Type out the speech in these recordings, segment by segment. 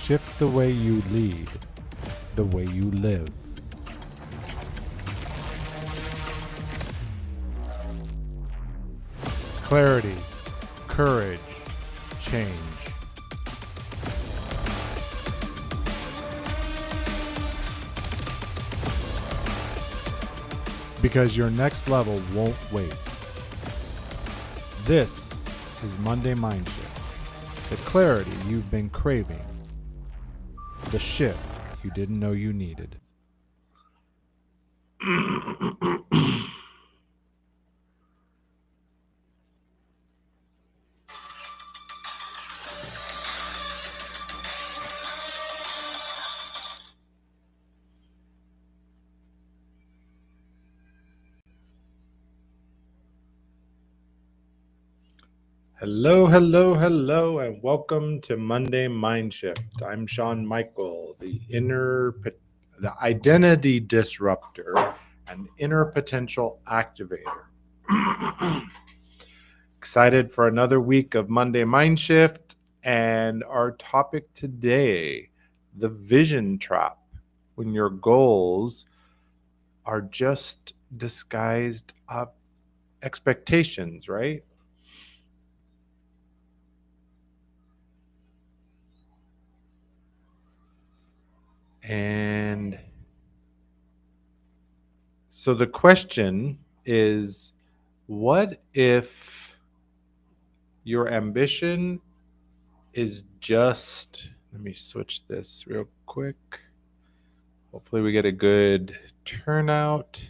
shift the way you lead, the way you live. Clarity, courage, change. Because your next level won't wait. This is Monday Mindshift, the clarity you've been craving, the shift you didn't know you needed. Hello, and welcome to Monday Mindshift. I'm Sean Michael, the identity disruptor and inner potential activator. Excited for another week of Monday Mindshift, and our topic today, the vision trap, when your goals are just disguised expectations, right? And so the question is, what if your ambition is just, let me switch this real quick. Hopefully we get a good turnout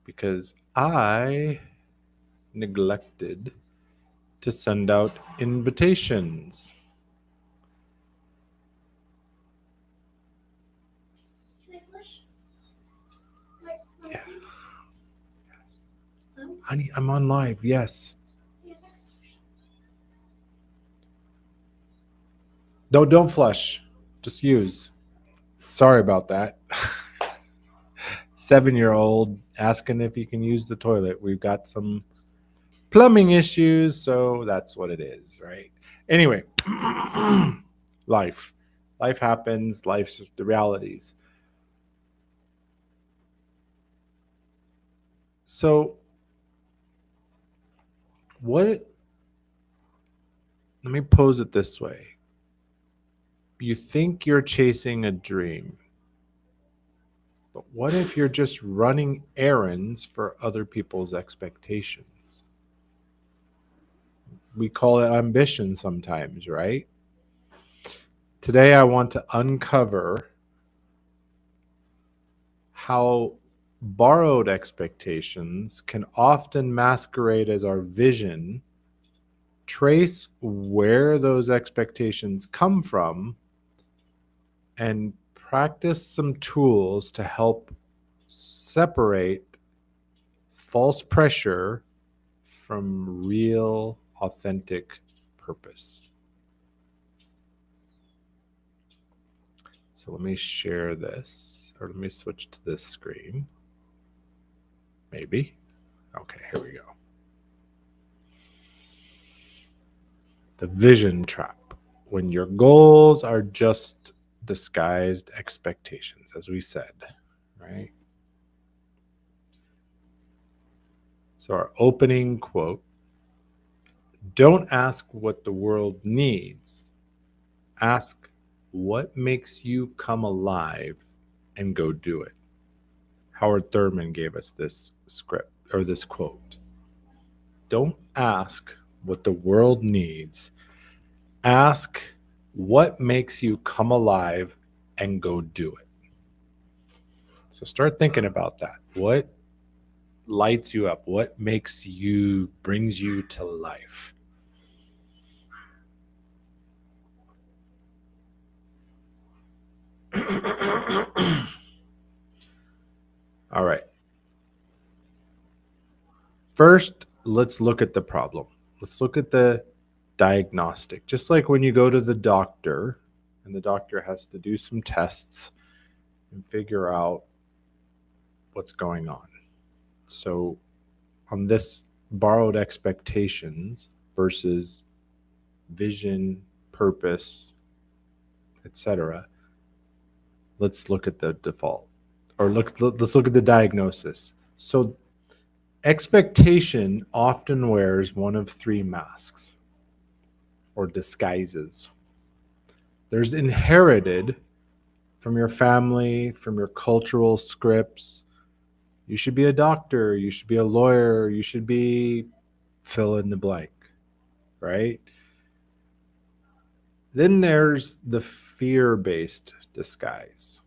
because I neglected to send out invitations. Yeah. Yes. Honey, I'm on live. Yes. Don't flush. Just use. Sorry about that. 7-year-old asking if he can use the toilet. We've got some plumbing issues, so that's what it is, right? Anyway, life happens. Life's the realities. So let me pose it this way. You think you're chasing a dream, but what if you're just running errands for other people's expectations? We call it ambition sometimes, right? Today I want to uncover how borrowed expectations can often masquerade as our vision, trace where those expectations come from, and practice some tools to help separate false pressure from real, authentic purpose. So let me share this, or let me switch to this screen. Maybe. Okay, here we go. The vision trap. When your goals are just disguised expectations, as we said, right? So our opening quote, don't ask what the world needs. Ask what makes you come alive and go do it. Howard Thurman gave us this script or this quote. Don't ask what the world needs. Ask what makes you come alive and go do it. So start thinking about that. What lights you up? What brings you to life? All right. First, let's look at the problem. Let's look at the diagnostic. Just like when you go to the doctor and the doctor has to do some tests and figure out what's going on. So on this borrowed expectations versus vision, purpose, etc. Let's look at the default, or let's look at the diagnosis. So expectation often wears one of three masks or disguises. There's inherited from your family, from your cultural scripts. You should be a doctor, you should be a lawyer, you should be fill in the blank, right? Then there's the fear based disguise.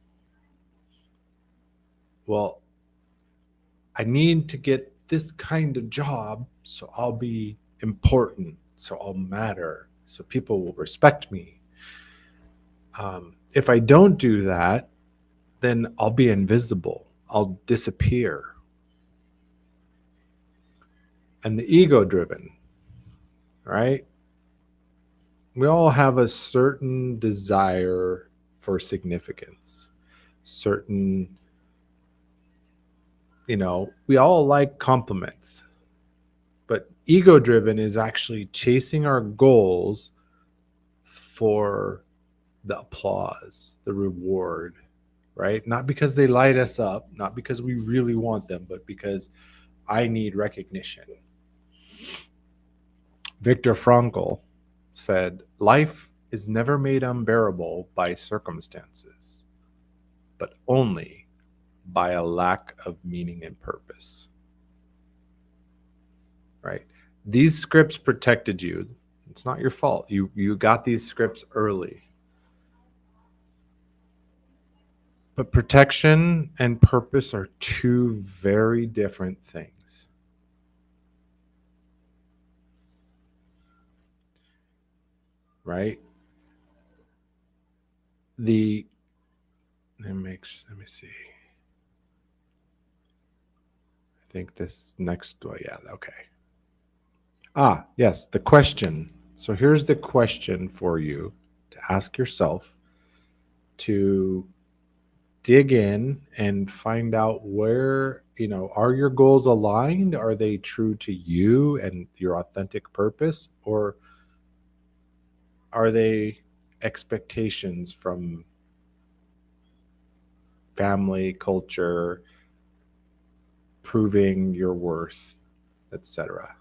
Well, I need to get this kind of job so I'll be important, so I'll matter, so people will respect me. If I don't do that, then I'll be invisible, I'll disappear. And the ego driven, right? We all have a certain desire for significance, certain, we all like compliments, but ego driven is actually chasing our goals for the applause, the reward, right? Not because they light us up, not because we really want them, but because I need recognition. Viktor Frankl said, life is never made unbearable by circumstances, but only by a lack of meaning and purpose. Right? These scripts protected you. It's not your fault. You got these scripts early. But protection and purpose are two very different things. Right? Let me see. I think this next, okay. Yes, the question. So here's the question for you to ask yourself, to dig in and find out where, are your goals aligned? Are they true to you and your authentic purpose? Or are they expectations from family, culture, proving your worth, etc.?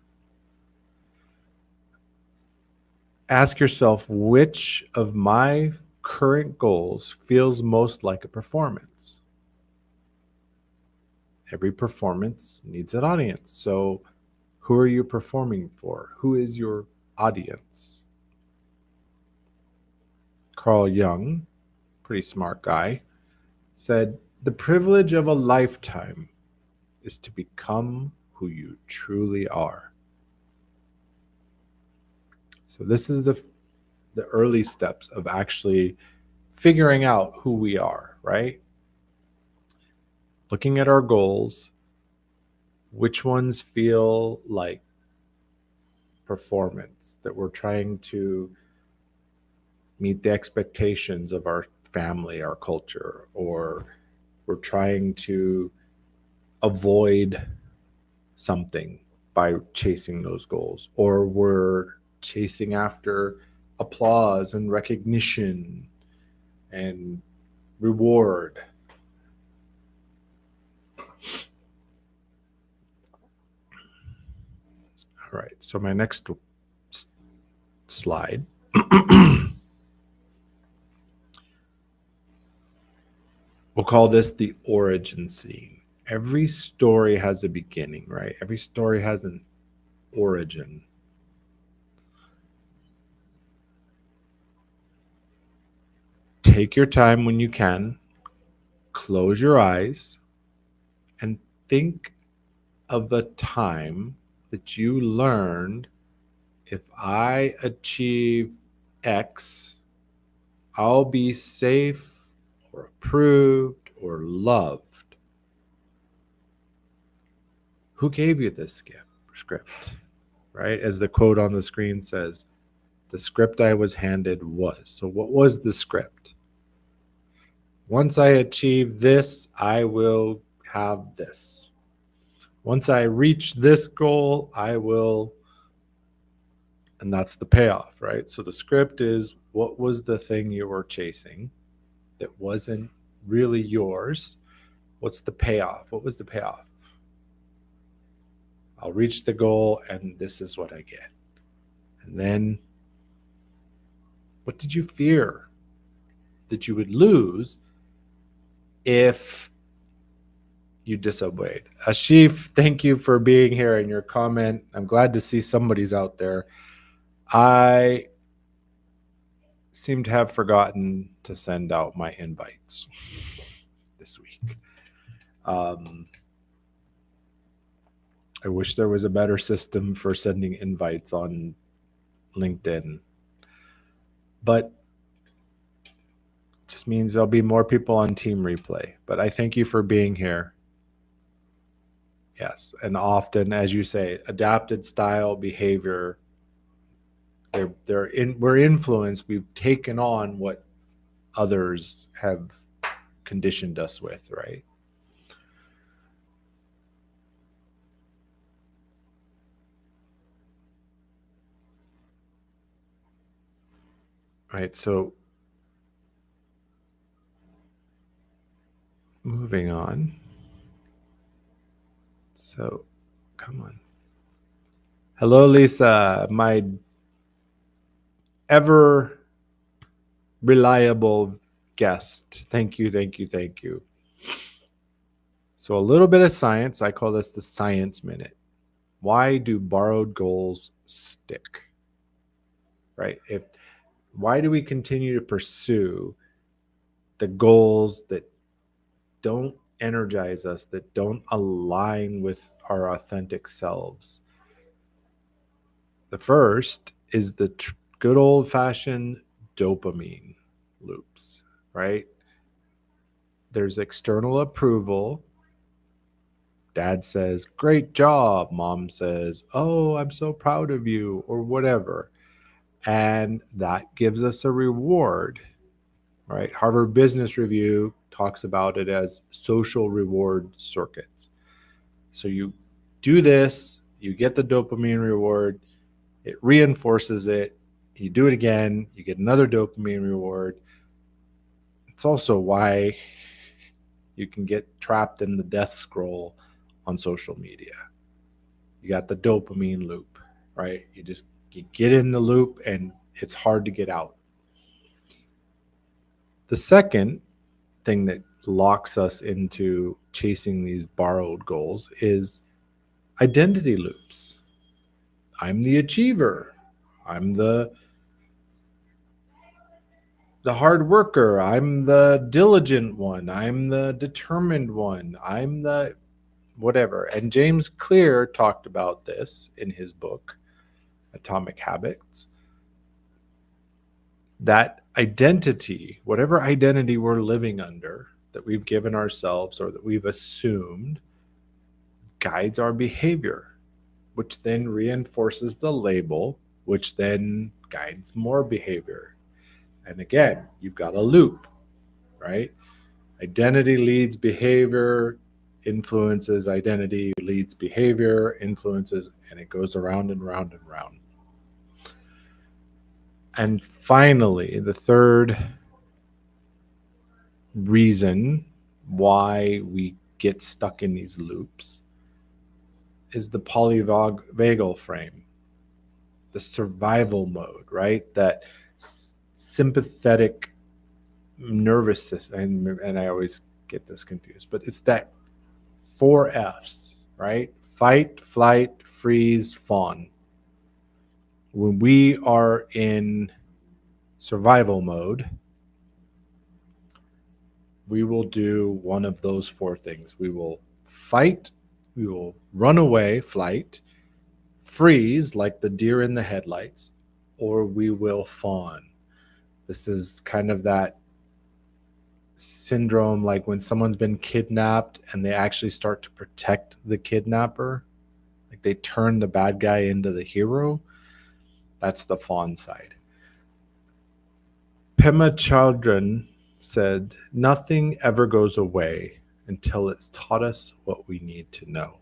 Ask yourself, which of my current goals feels most like a performance? Every performance needs an audience. So who are you performing for? Who is your audience? Carl Jung, pretty smart guy, said, the privilege of a lifetime is to become who you truly are. So this is the early steps of actually figuring out who we are, right? Looking at our goals, which ones feel like performance, that we're trying to meet the expectations of our family, our culture, or we're trying to avoid something by chasing those goals, or we're chasing after applause and recognition and reward. All right, so my next slide. We'll call this the origin scene. Every story has a beginning, right? Every story has an origin. Take your time when you can, close your eyes, and think of a time that you learned, if I achieve X, I'll be safe or approved or loved. Who gave you this script? Right? As the quote on the screen says, the script I was handed was. So what was the script? Once I achieve this, I will have this. Once I reach this goal, I will And that's the payoff, right? So the script is, what was the thing you were chasing that wasn't really yours? What's the payoff? What was the payoff? I'll reach the goal and this is what I get. And then what did you fear that you would lose if you disobeyed? Ashif, thank you for being here and your comment. I'm glad to see somebody's out there. I seem to have forgotten to send out my invites this week. I wish there was a better system for sending invites on LinkedIn, but it just means there'll be more people on Team Replay. But I thank you for being here. Yes, and often, as you say, adapted style behavior. We're influenced. We've taken on what others have conditioned us with, right? Right. So moving on. So come on. Hello, Lisa, my ever reliable guest. Thank you, thank you, thank you. So a little bit of science. I call this the science minute. Why do borrowed goals stick? Right? Why do we continue to pursue the goals that don't energize us, that don't align with our authentic selves? The first is the good old-fashioned dopamine loops, right? There's external approval. Dad says, "Great job." Mom says, "Oh, I'm so proud of you," or whatever. And that gives us a reward, right? Harvard Business Review talks about it as social reward circuits. So you do this, you get the dopamine reward, it reinforces it, you do it again, you get another dopamine reward. It's also why you can get trapped in the death scroll on social media. You got the dopamine loop, right? You get in the loop and it's hard to get out. The second thing that locks us into chasing these borrowed goals is identity loops. I'm the achiever. I'm the hard worker. I'm the diligent one. I'm the determined one. I'm the whatever. And James Clear talked about this in his book, Atomic Habits. That identity, whatever identity we're living under, that we've given ourselves or that we've assumed, guides our behavior, which then reinforces the label, which then guides more behavior. And again, you've got a loop, right? Identity leads behavior, influences identity, leads behavior, influences, and it goes around and round and round. And finally, the third reason why we get stuck in these loops is the polyvagal frame, the survival mode, right? That sympathetic nervous system, and I always get this confused, but it's that 4 Fs, right? Fight, flight, freeze, fawn. When we are in survival mode, we will do one of those 4 things. We will fight, we will run away, flight, freeze like the deer in the headlights, or we will fawn. This is kind of that syndrome, like when someone's been kidnapped and they actually start to protect the kidnapper, like they turn the bad guy into the hero. That's the fawn side. Pema Chaldron said, "Nothing ever goes away until it's taught us what we need to know."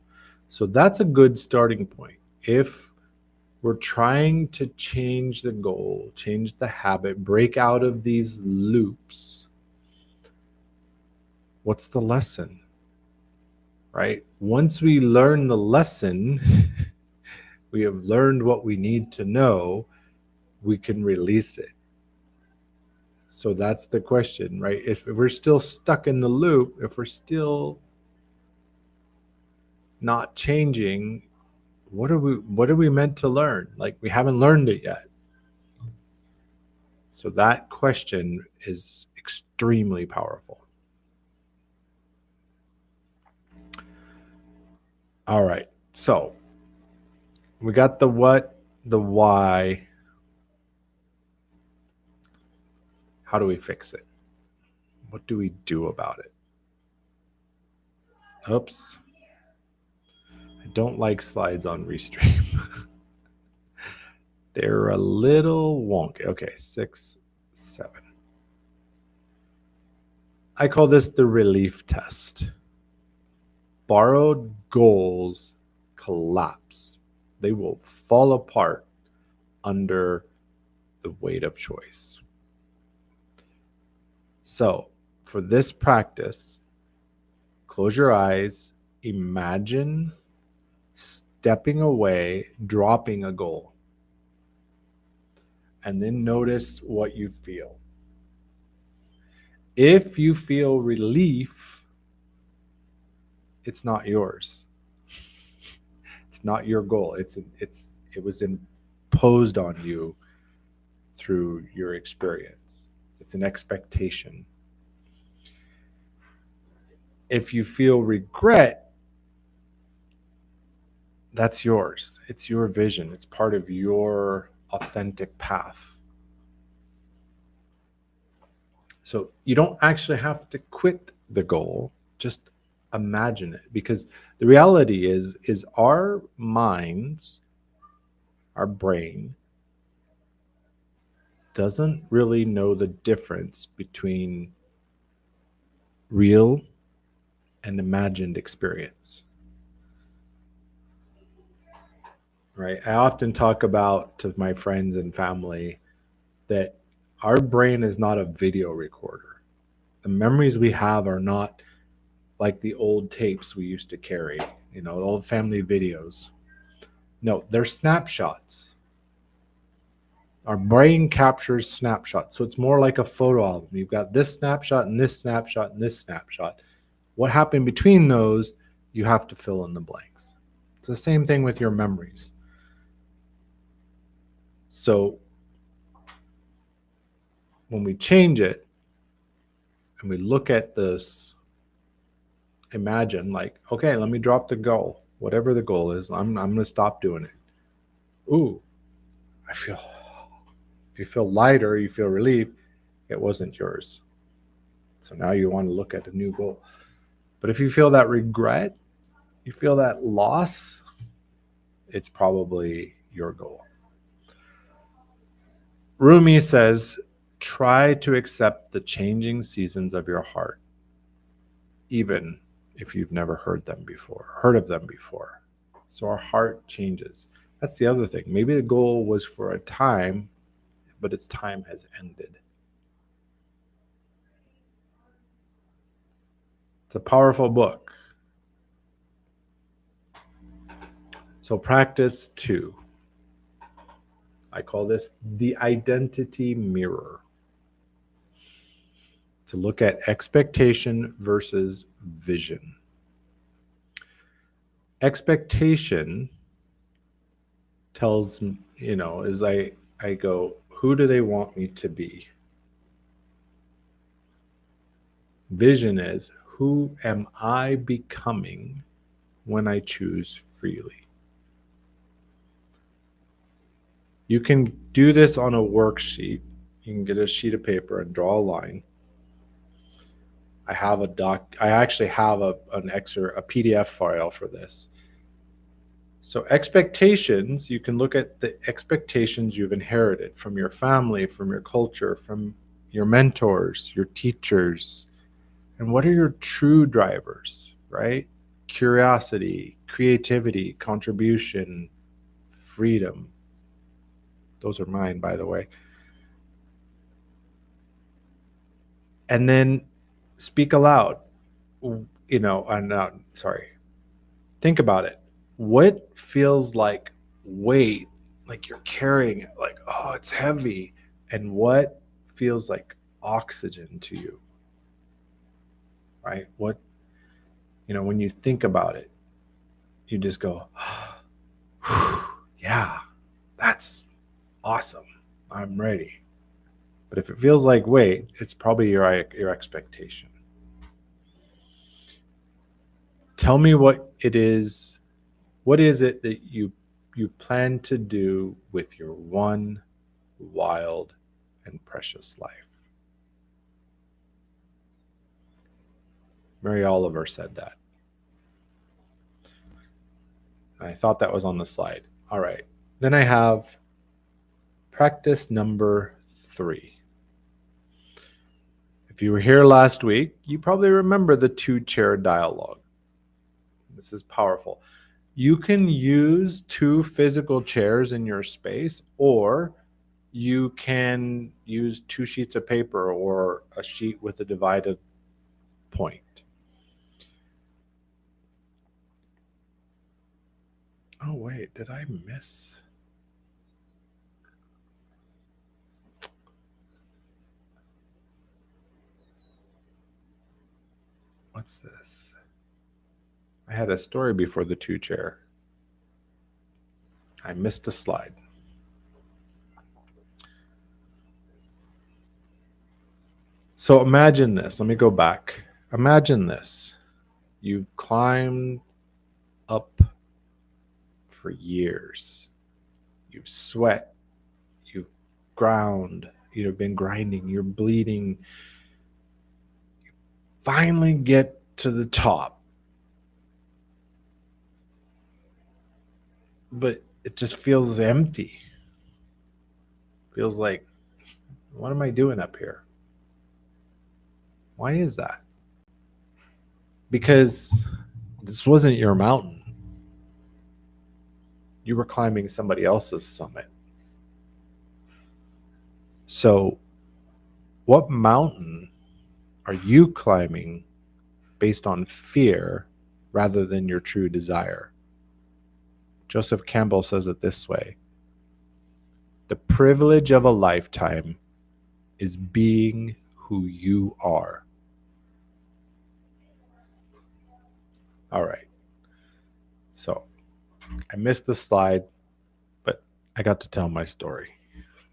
So that's a good starting point. If We're trying to change the goal, change the habit, break out of these loops. What's the lesson? Right? Once we learn the lesson, we have learned what we need to know, we can release it. So that's the question, right? If we're still stuck in the loop, if we're still not changing, what are we meant to learn? Like, we haven't learned it yet. So that question is extremely powerful. All right. So we got the what, the why. How do we fix it? What do we do about it? Oops. I don't like slides on Restream. They're a little wonky. Okay, 6, 7. I call this the relief test. Borrowed goals collapse. They will fall apart under the weight of choice. So, for this practice, close your eyes, imagine stepping away, dropping a goal, and then notice what you feel. If you feel relief, it's not yours. It's not your goal. It was imposed on you through your experience. It's an expectation. If you feel regret, that's yours. It's your vision. It's part of your authentic path. So you don't actually have to quit the goal. Just imagine it, because the reality is our minds, our brain doesn't really know the difference between real and imagined experience. Right? I often talk about to my friends and family that our brain is not a video recorder. The memories we have are not like the old tapes we used to carry, old family videos. No, they're snapshots. Our brain captures snapshots. So it's more like a photo album. You've got this snapshot and this snapshot and this snapshot. What happened between those, you have to fill in the blanks. It's the same thing with your memories. So when we change it and we look at this, imagine like, okay, let me drop the goal. Whatever the goal is, I'm going to stop doing it. Ooh, if you feel lighter, you feel relief, it wasn't yours. So now you want to look at a new goal. But if you feel that regret, you feel that loss, it's probably your goal. Rumi says, try to accept the changing seasons of your heart, even if you've never heard of them before. So our heart changes. That's the other thing. Maybe the goal was for a time, but its time has ended. It's a powerful book. So practice 2. I call this the identity mirror. To look at expectation versus vision. Expectation tells, as I go, who do they want me to be? Vision is, who am I becoming when I choose freely? You can do this on a worksheet. You can get a sheet of paper and draw a line. I actually have an extra, a PDF file for this. So expectations, you can look at the expectations you've inherited from your family, from your culture, from your mentors, your teachers. And what are your true drivers, right? Curiosity, creativity, contribution, freedom. Those are mine, by the way. And then speak aloud. Sorry. Think about it. What feels like weight, like you're carrying it, like, oh, it's heavy? And what feels like oxygen to you, right? When you think about it, you just go, yeah, that's awesome. I'm ready. But if it feels like weight, it's probably your expectation. Tell me what it is. What is it that you plan to do with your one wild and precious life? Mary Oliver said that. And I thought that was on the slide. All right. Then I have practice number 3. If you were here last week, you probably remember the 2-chair dialogue. This is powerful. You can use 2 physical chairs in your space, or you can use 2 sheets of paper or a sheet with a divided point. Oh, wait, did I miss? What's this? I had a story before the 2-chair. I missed a slide. So imagine this. Let me go back. Imagine this. You've climbed up for years. You've sweat. You've ground. You've been grinding. You're bleeding. You finally get to the top. But it just feels empty. Feels like, what am I doing up here? Why is that? Because this wasn't your mountain. You were climbing somebody else's summit. So, what mountain are you climbing based on fear rather than your true desire? Joseph Campbell says it this way: the privilege of a lifetime is being who you are. All right. So I missed the slide, but I got to tell my story.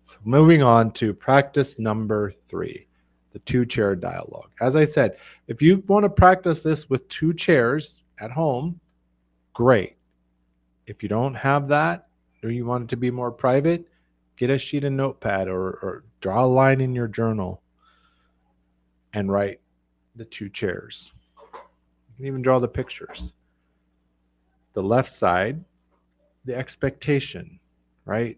So moving on to practice number 3, the 2-chair dialogue. As I said, if you want to practice this with 2 chairs at home, great. If you don't have that, or you want it to be more private, get a sheet of notepad or draw a line in your journal and write the 2 chairs. You can even draw the pictures. The left side, the expectation, right?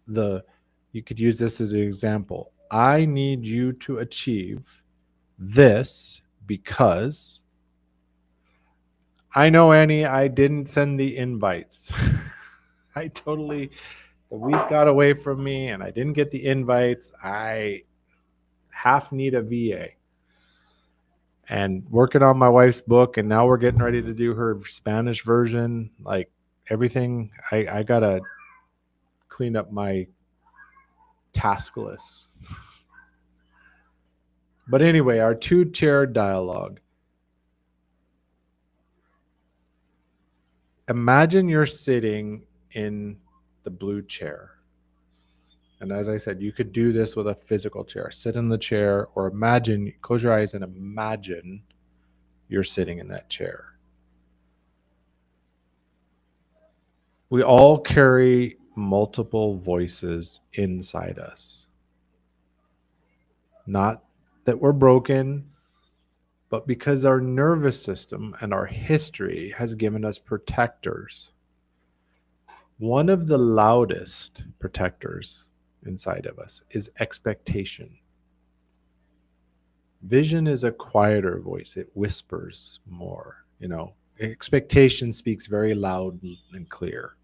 You could use this as an example. I need you to achieve this because I know, Annie, I didn't send the invites. The week got away from me and I didn't get the invites. I half need a VA. And working on my wife's book, and now we're getting ready to do her Spanish version. Like everything, I gotta clean up my task list. But anyway, our 2-chair dialogue. Imagine you're sitting in the blue chair. And as I said, you could do this with a physical chair. Sit in the chair, or close your eyes and imagine you're sitting in that chair. We all carry multiple voices inside us. Not that we're broken, but because our nervous system and our history has given us protectors. One of the loudest protectors inside of us is expectation. Vision is a quieter voice. It whispers more. Expectation speaks very loud and clear.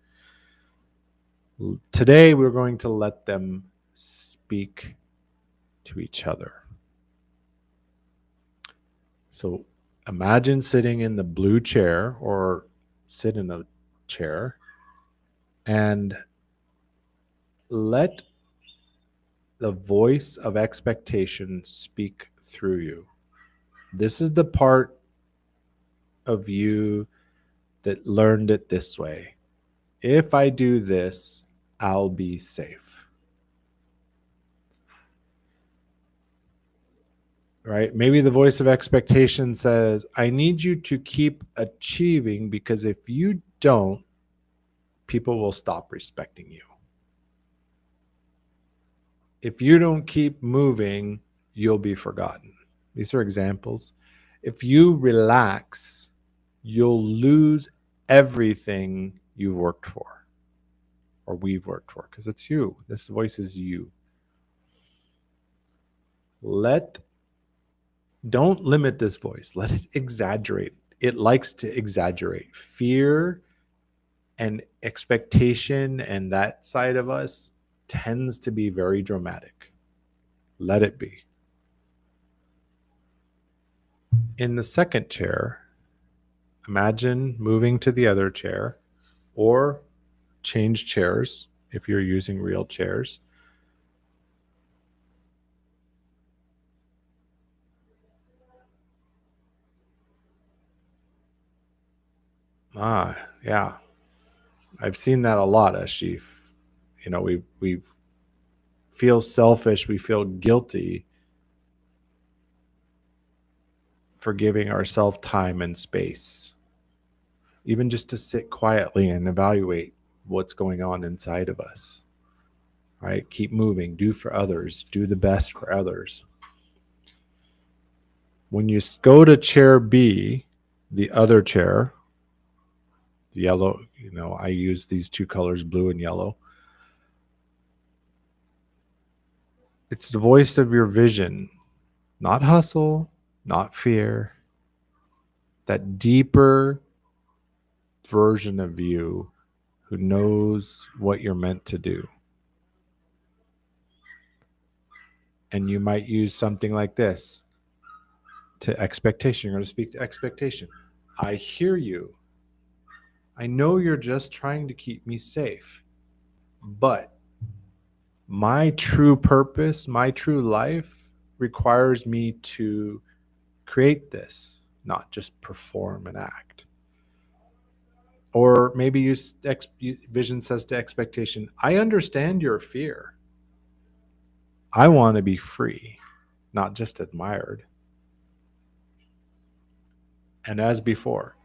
Today, we're going to let them speak to each other. So imagine sitting in the blue chair or sit in a chair and let the voice of expectation speak through you. This is the part of you that learned it this way. If I do this, I'll be safe. Right? Maybe the voice of expectation says, I need you to keep achieving because if you don't, people will stop respecting you. If you don't keep moving, you'll be forgotten. These are examples. If you relax, you'll lose everything you've worked for or we've worked for because it's you. This voice is you. Don't limit this voice. Let it exaggerate. It likes to exaggerate. Fear and expectation and that side of us tends to be very dramatic. Let it be. In the second chair, imagine moving to the other chair or change chairs if you're using real chairs. Yeah. I've seen that a lot, Ashif. We feel selfish, we feel guilty for giving ourselves time and space, even just to sit quietly and evaluate what's going on inside of us. Right? Keep moving, do for others, do the best for others. When you go to chair B, the other chair, the yellow, I use these two colors, blue and yellow. It's the voice of your vision, not hustle, not fear. That deeper version of you who knows what you're meant to do. And you might use something like this to expectation. You're going to speak to expectation. I hear you. I know you're just trying to keep me safe, but my true purpose, my true life requires me to create this, not just perform and act. Or maybe vision says to expectation, I understand your fear. I want to be free, not just admired. And as before,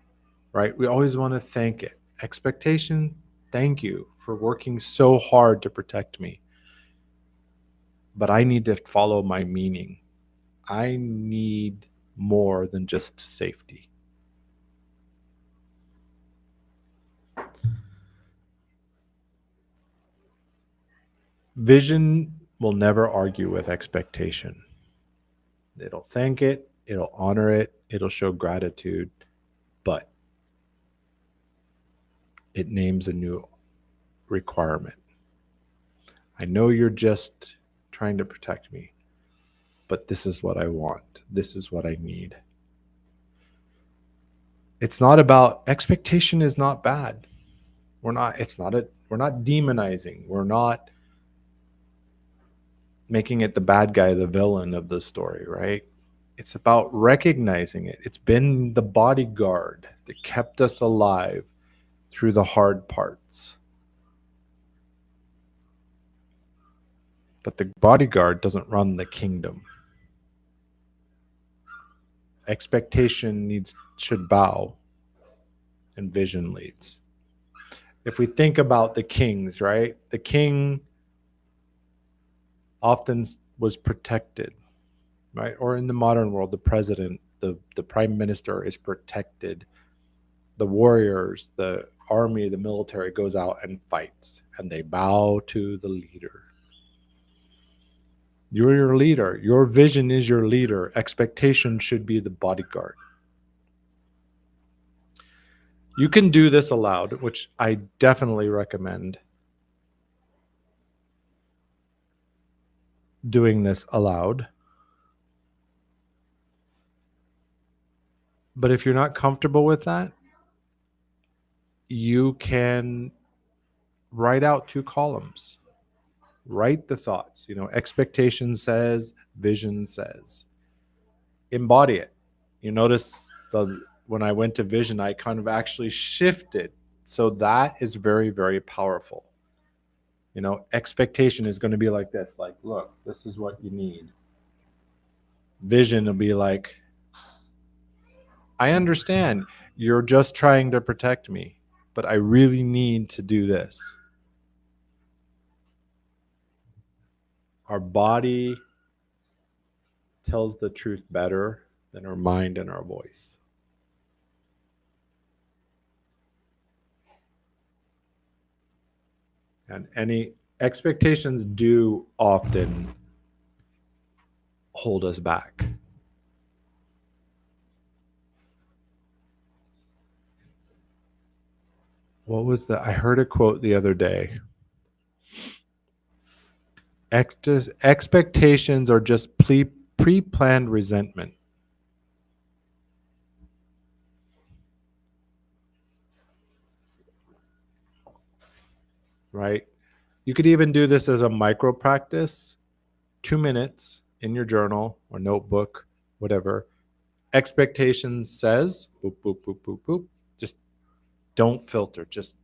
right? We always want to thank it. Expectation, thank you for working so hard to protect me. But I need to follow my meaning. I need more than just safety. Vision will never argue with expectation. It'll thank it, it'll honor it, it'll show gratitude, but it names a new requirement. I know you're just trying to protect me, but this is what I want. This is what I need. It's not about expectation is not bad. We're not demonizing. We're not making it the bad guy, the villain of the story, right? It's about recognizing it. It's been the bodyguard that kept us alive through the hard parts. But the bodyguard doesn't run the kingdom. Expectation should bow, and vision leads. If we think about the kings, right? The king often was protected, right? Or in the modern world, the president, the prime minister is protected. The warriors, the army, the military goes out and fights, and they bow to the leader. You're your leader. Your vision is your leader. Expectation should be the bodyguard. You can do this aloud, which I definitely recommend. doing this aloud. But if you're not comfortable with that, you can write out 2 columns. Write the thoughts. Expectation says, vision says. Embody it. You notice when I went to vision, I kind of actually shifted. So that is very, very powerful. Expectation is going to be like this, like, look, this is what you need. Vision will be like, I understand you're just trying to protect me, but I really need to do this. Our body tells the truth better than our mind and our voice. And any expectations do often hold us back. What was that? I heard a quote the other day. Expectations are just pre-planned resentment. Right? You could even do this as a micro practice, 2 minutes in your journal or notebook, whatever. Expectation says, boop, boop, boop, boop, boop. Just don't filter. Just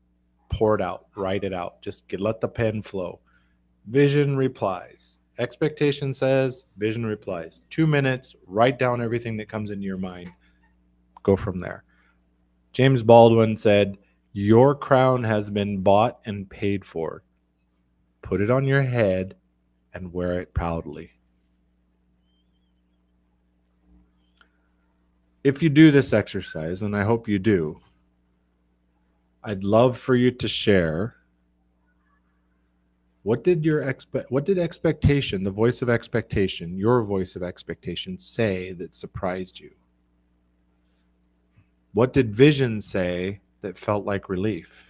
pour it out. Write it out. Just let the pen flow. Vision replies. Expectation says, vision replies. 2 minutes, write down everything that comes into your mind. Go from there. James Baldwin said, your crown has been bought and paid for. Put it on your head and wear it proudly. If you do this exercise, and I hope you do, I'd love for you to share what did expectation, the voice of expectation, your voice of expectation say that surprised you? What did vision say that felt like relief?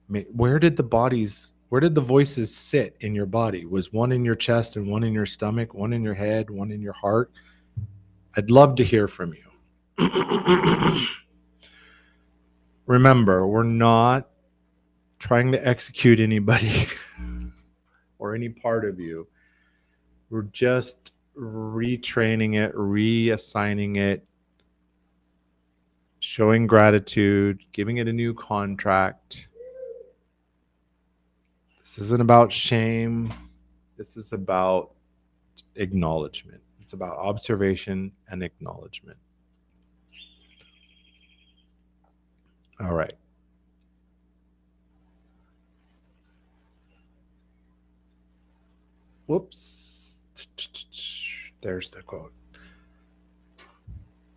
Where did the voices sit in your body? Was one in your chest and one in your stomach, one in your head, one in your heart? I'd love to hear from you. Remember, we're not trying to execute anybody or any part of you. We're just retraining it, reassigning it, showing gratitude, giving it a new contract. This isn't about shame. This is about acknowledgement. It's about observation and acknowledgement. All right. Whoops. There's the quote.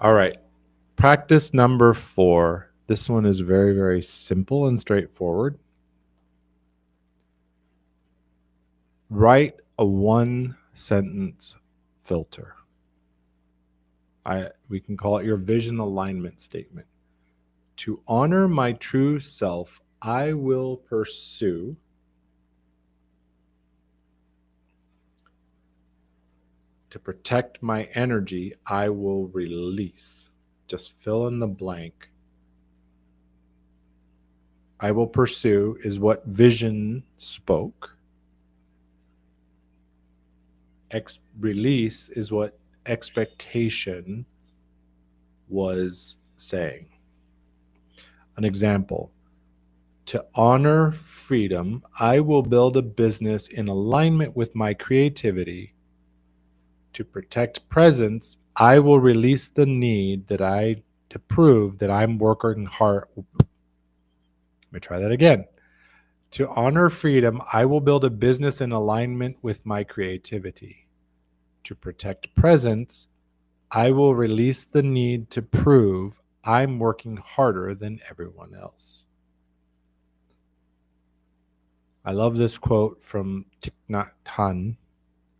All right. Practice number 4. This one is very, very simple and straightforward. Write a 1-sentence filter. We can call it your vision alignment statement. To honor my true self, I will pursue. To protect my energy, I will release. Just fill in the blank. I will pursue is what vision spoke. Release is what expectation was saying. An example. To honor freedom, I will build a business in alignment with my creativity. To protect presence, I will release the need to prove that I'm working hard. Let me try that again. To honor freedom, I will build a business in alignment with my creativity. To protect presence, I will release the need to prove I'm working harder than everyone else. I love this quote from Thich Nhat Hanh,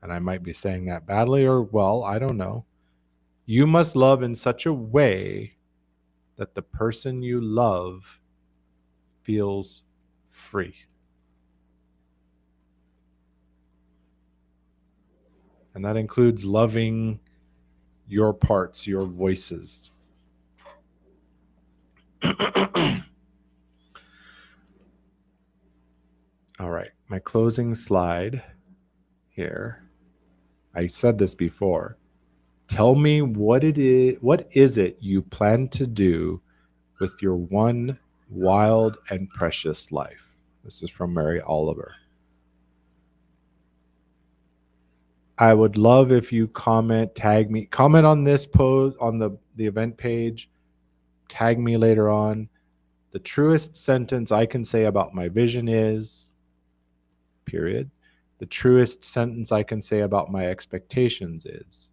and I might be saying that badly or well, I don't know. You must love in such a way that the person you love feels free. And that includes loving your parts, your voices. All right, my closing slide here. I said this before. Tell me what it is. What is it you plan to do with your one wild and precious life? This is from Mary Oliver. I would love if you comment, tag me, comment on this post on the event page, tag me later on. The truest sentence I can say about my vision is, period. The truest sentence I can say about my expectations is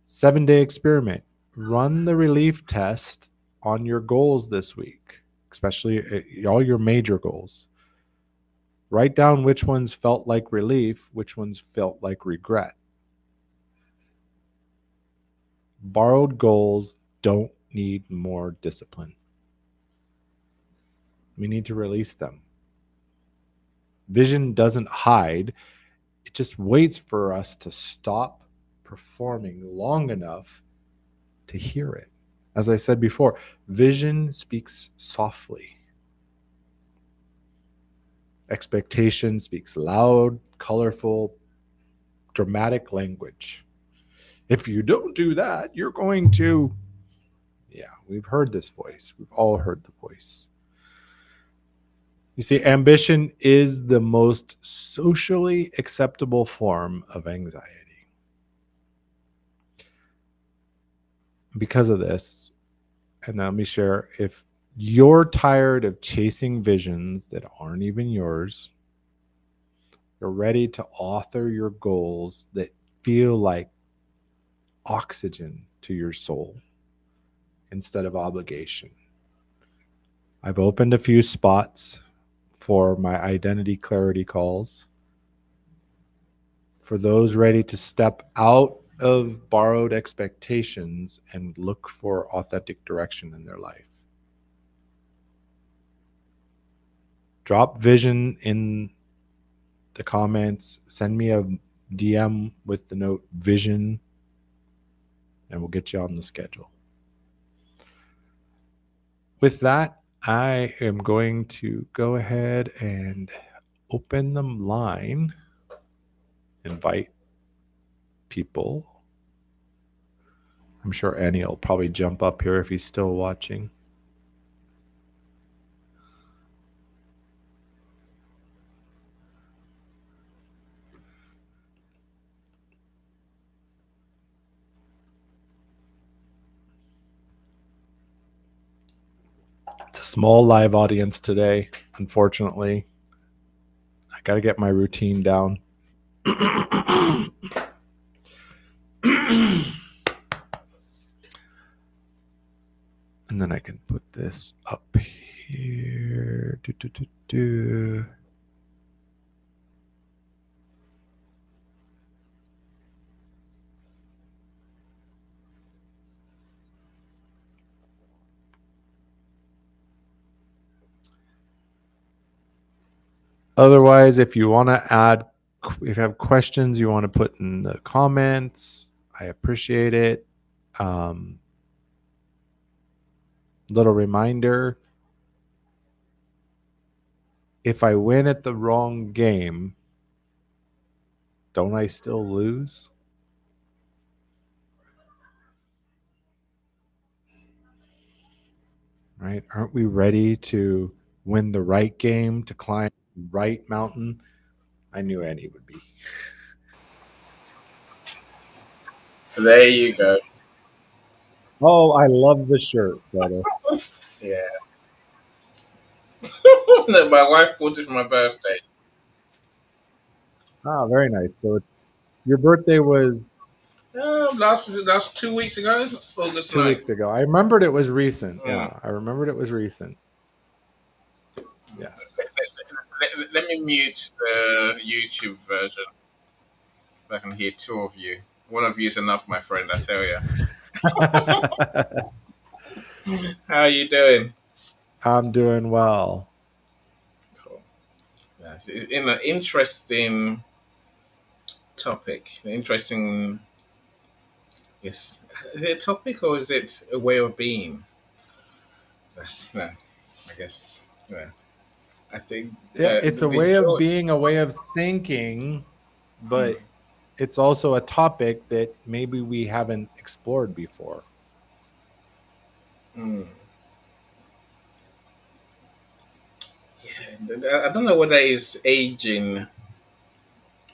7-day experiment. Run the relief test on your goals this week, especially all your major goals. Write down which ones felt like relief, which ones felt like regret. Borrowed goals don't need more discipline. We need to release them. Vision doesn't hide, it just waits for us to stop performing long enough to hear it. As I said before, vision speaks softly. Expectation speaks loud, colorful, dramatic language. If you don't do that, you're going to. Yeah, we've heard this voice. We've all heard the voice. You see, ambition is the most socially acceptable form of anxiety. Because of this, and let me share, if you're tired of chasing visions that aren't even yours, you're ready to author your goals that feel like oxygen to your soul instead of obligation. I've opened a few spots for my identity clarity calls. For those ready to step out of borrowed expectations and look for authentic direction in their life. Drop vision in the comments, send me a DM with the note vision, and we'll get you on the schedule. With that, I am going to go ahead and open the line, invite people. I'm sure Annie will probably jump up here if he's still watching. It's a small live audience today, unfortunately. I got to get my routine down. And then I can put this up here. Otherwise, if you want to add, if you have questions you want to put in the comments, I appreciate it. Little reminder, if I win at the wrong game, don't I still lose? Right? Aren't we ready to win the right game, to climb the right mountain? I knew Annie would be. There you go. Oh, I love the shirt, brother. Yeah. No, my wife bought it for my birthday. Ah, very nice. So your birthday was Last 2 weeks ago, August 2 weeks 9th. ago. I remembered it was recent. Mm. Yeah, I remembered it was recent. Let, Yes. let me mute the YouTube version. I can hear two of you. One of you is enough, my friend. I tell you. How are you doing? I'm doing well. Cool. Yes. In an interesting Topic. Interesting. Yes. Is it a topic or is it a way of being? That's no. I guess. Yeah. I think Yeah, it's a the way of joy. being, a way of thinking, Mm, but it's also a topic that maybe we haven't explored before. mm. I don't know whether it's aging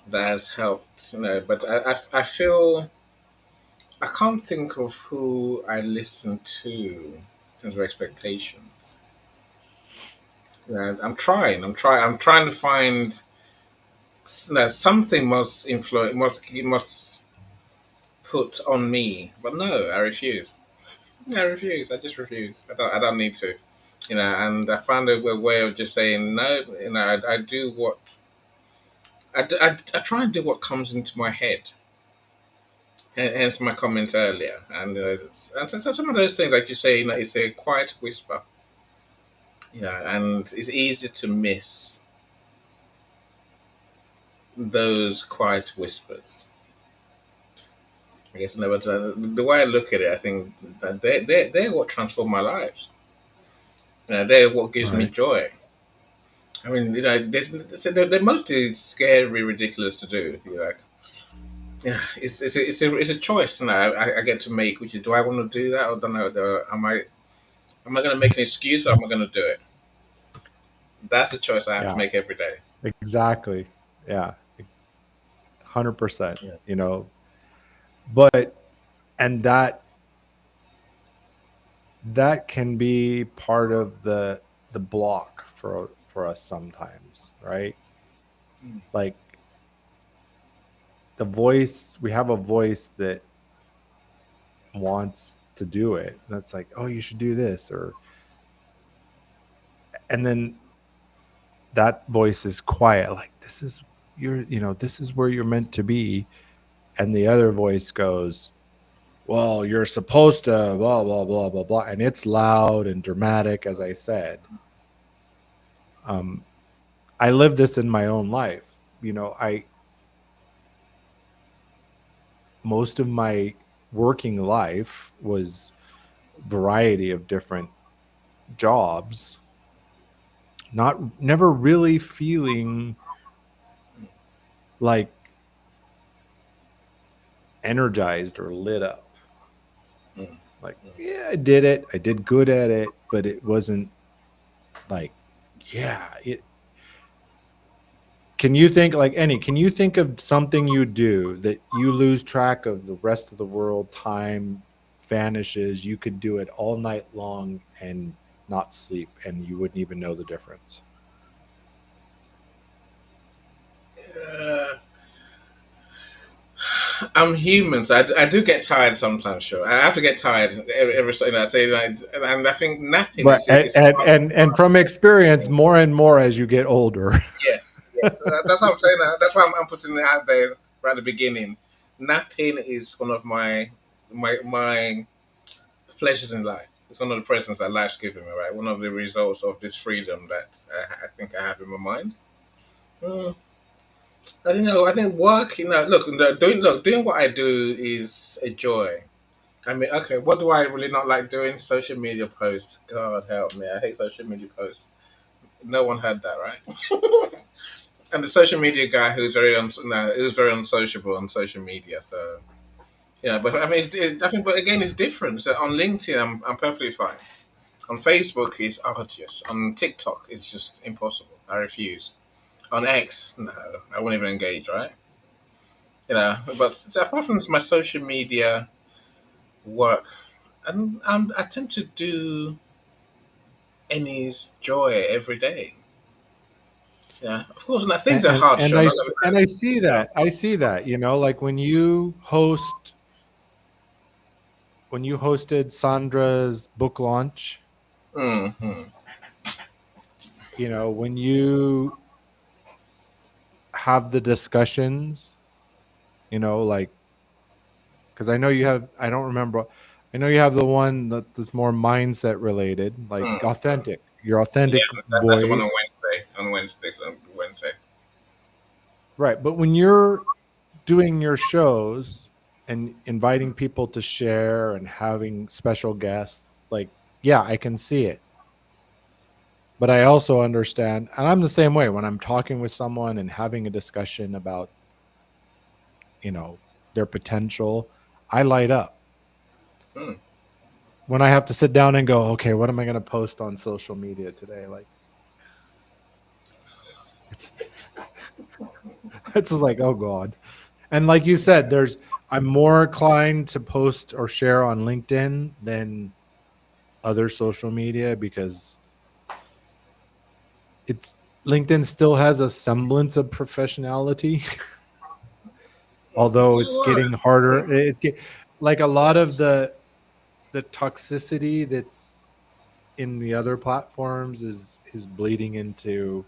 that has helped, but I feel I can't think of who I listen to in terms of expectations. I'm trying to find. Something must influence. Must put on me, but no, I refuse. I refuse. I just refuse. I don't need to. And I found a way of just saying no. I do what I try and do what comes into my head. Hence my comment earlier. And so some of those things, like you say, it's a quiet whisper. And it's easy to miss those quiet whispers. I guess, but the way I look at it, I think that they're what transform my lives. They're what gives me Right. joy. I mean, they're mostly scary, ridiculous to do. You're like, yeah, it's a choice now I get to make, which is, do I want to do that or don't know? Am I going to make an excuse or am I going to do it? That's a choice I have to Yeah, make every day. exactly. Yeah, 100%, Yeah. but and that can be part of the block for us sometimes, right? Mm, Like the voice, we have a voice that wants to do it. That's like, oh, you should do this, or and then that voice is quiet, like this is this is where you're meant to be, and the other voice goes, well, you're supposed to blah blah blah blah blah, and it's loud and dramatic, as I said. Um, I live this in my own life. I most of my working life was variety of different jobs, not never really feeling like energized or lit up. mm, Like, mm. yeah, I did it. I did good at it, but it wasn't like, yeah. Can you think like any? Can you think of something you do that you lose track of the rest of the world? Time vanishes. You could do it all night long and not sleep, and you wouldn't even know the difference. Uh, I'm human, so I do get tired sometimes. Sure, I have to get tired every so I say that, and I think napping But is and from experience, more and more as you get older. yes, yes. That's what I'm saying. That's why I'm putting it out there right at the beginning. Napping is one of my pleasures in life. It's one of the presents that life's given me. Right, one of the results of this freedom that I think I have in my mind. Mm, I don't know. I think work. Doing what I do is a joy. I mean, okay, what do I really not like doing? Social media posts. God help me, I hate social media posts. No one heard that, right? And the social media guy who's very unsociable on social media. So yeah, but I mean, I think, but again, it's different. So on LinkedIn, I'm perfectly fine. On Facebook, it's arduous. On TikTok, it's just impossible. I refuse. On X, no, I won't even engage. Right? But so apart from my social media work, I tend to do Annie's joy every day. Yeah, of course. Now things are hard, And sure. Not and gonna, I see that. I see that, like when you hosted Sandra's book launch, mm-hmm. when you have the discussions, like, because I know you have, I don't remember, I know you have the one that's more mindset related, like Mm-hmm. authentic, your authentic Yeah, that's the one on voice. Wednesday. On Wednesday, so Wednesday. Right. But when you're doing your shows and inviting people to share and having special guests, like, yeah, I can see it. But I also understand, and I'm the same way when I'm talking with someone and having a discussion about, you know, their potential, I light up. Hmm. When I have to sit down and go, okay, what am I going to post on social media today? Like, it's it's like, oh god. And like you said, there's I'm more inclined to post or share on LinkedIn than other social media because it's LinkedIn still has a semblance of professionality, although it's Well, getting harder. Like a lot of the toxicity that's in the other platforms is bleeding into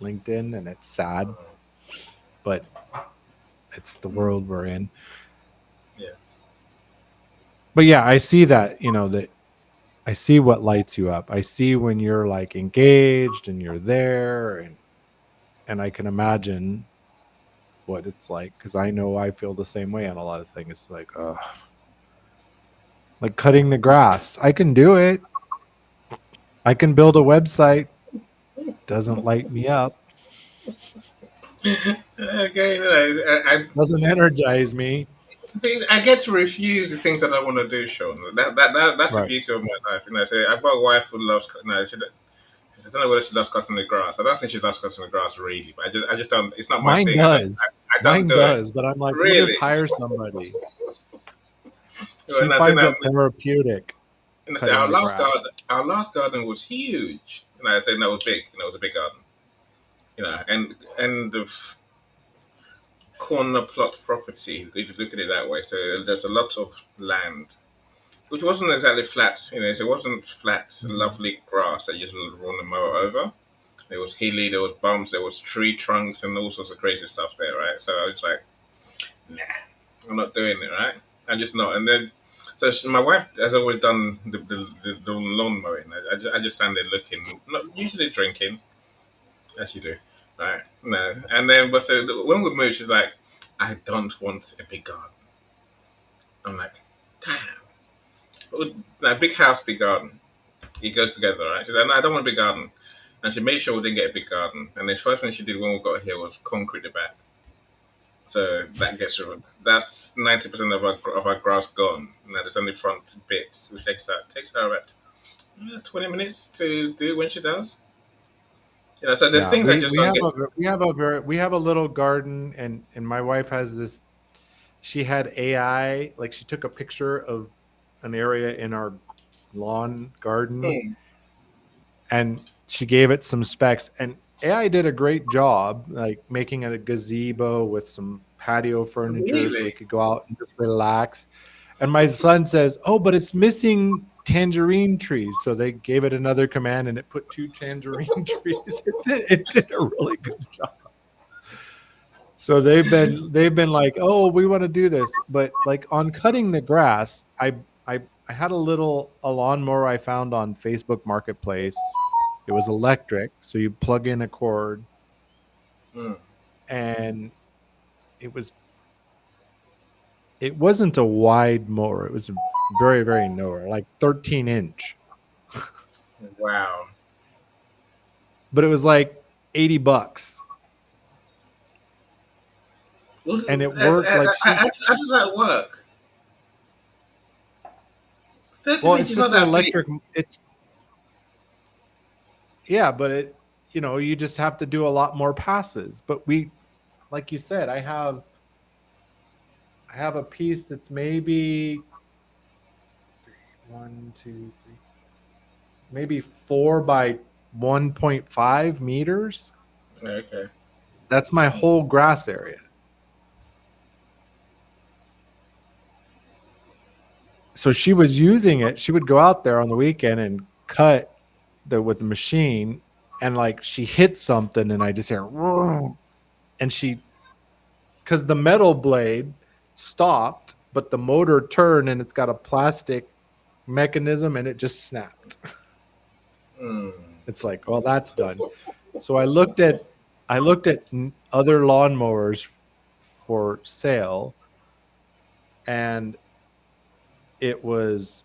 LinkedIn, and it's sad, but it's the mm, world we're in. yeah. But yeah, I see that, that I see what lights you up. I see when you're like engaged and you're there, and I can imagine what it's like because I know I feel the same way on a lot of things. It's like cutting the grass. I can do it. I can build a website. Doesn't light me up. Okay, I Doesn't energize me. see. I get to refuse the things that I want to do, Sean. That's the Right. beauty of my life. So I've got a wife who loves. I don't know whether she loves cutting the grass. I don't think she loves cutting the grass really, but I just don't. It's not my Mine thing. does. I don't Mine do it does. But I'm like, we'll just really. hire somebody. She And I said, finds no, it therapeutic and I said, cutting the grass. our last garden was huge. And I said, no, it was big. It was a big garden. And the corner plot property. If you look at it that way, so there's a lot of land, which wasn't exactly flat. So it wasn't flat, Mhm. lovely grass that you just run the mower over. There was hilly, there was bumps, there was tree trunks, and all sorts of crazy stuff there, right? So I was like, nah, I'm not doing it, right? I'm just not. And then, my wife has always done the lawn mowing. I just stand there looking, not usually drinking, as you do, right? No, and then but so when we moved, she's like, I don't want a big garden. I'm like, damn, like big house, big garden. It goes together, right? She's like, no, I don't want a big garden. And she made sure we didn't get a big garden. And the first thing she did when we got here was concrete the back. So that gets rid of that's 90% of our grass gone. Now there's only front bits, which takes her about 20 minutes to do when she does. So there's Yeah, things I just we don't have get. we have a little garden, and my wife has this. She had AI, like she took a picture of an area in our lawn garden, Hmm, and she gave it some specs, and AI did a great job, like making a gazebo with some patio furniture so we really? could go out and just relax. And my son says, "Oh, but it's missing tangerine trees." So they gave it another command, and it put two tangerine trees. It did a really good job. So they've been like, "Oh, we want to do this," but like on cutting the grass, I had a lawnmower I found on Facebook Marketplace. It was electric, so you plug in a cord, Hmm, and it was it wasn't a wide mower. It was very very narrow, like 13-inch, wow. but it was like $80, and it worked like How does that work? 30 well, it's inches not just an that big. electric. It's yeah, but you just have to do a lot more passes. But like you said, I have a piece that's maybe one, two, three, maybe 4 by 1.5 meters. Okay. That's my whole grass area. So she was using it. She would go out there on the weekend and cut with the machine, and like she hit something, and I just hear, "Whoa," and she because the metal blade stopped, but the motor turned, and it's got a plastic mechanism, and it just snapped. Hmm. It's like, well, that's done. So I looked at other lawnmowers for sale, and it was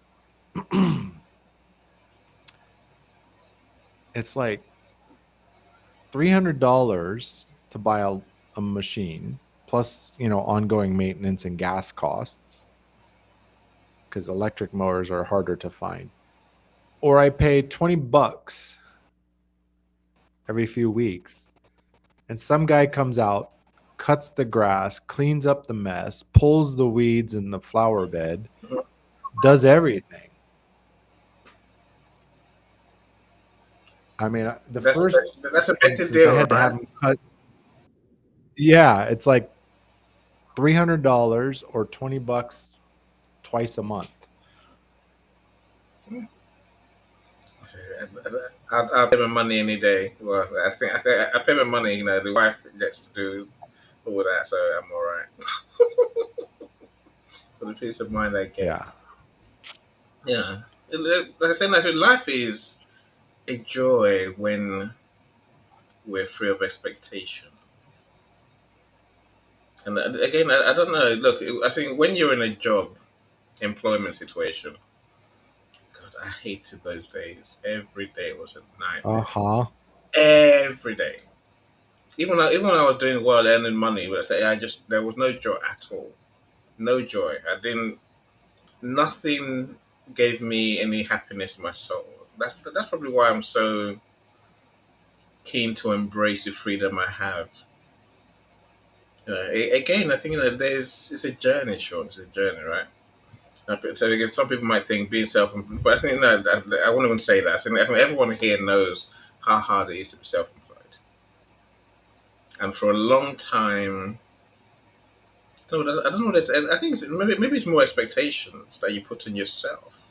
it's like $300 to buy a machine plus, ongoing maintenance and gas costs because electric mowers are harder to find. Or I pay $20 every few weeks, and some guy comes out, cuts the grass, cleans up the mess, pulls the weeds in the flower bed, does everything. I mean, the first That's a better instance I deal, had to have right? him cut. Yeah, it's like $300 or $20 twice a month. I'll pay my money any day. Well, I think I pay my money. You know, the wife gets to do all that, so I'm all right for the peace of mind I Yeah. get. Yeah, like I said, like, life is a joy when we're free of expectation. And again, I don't know. Look, I think when you're in a job employment situation, God, I hated those days. Every day was a Uh nightmare. huh. Every day. Even when I was doing well, earning money, but I say I just there was no joy at all. No joy. I didn't. Nothing gave me any happiness in my soul. That's probably why I'm so keen to embrace the freedom I have. Again, I think there's it's a journey, Sean. It's a journey, right? So again, some people might think being self-employed, but I think no, I wouldn't even say that. I think everyone here knows how hard it is to be self-employed, and for a long time, no, I don't know. What it's, I think maybe it's more expectations that you put on yourself,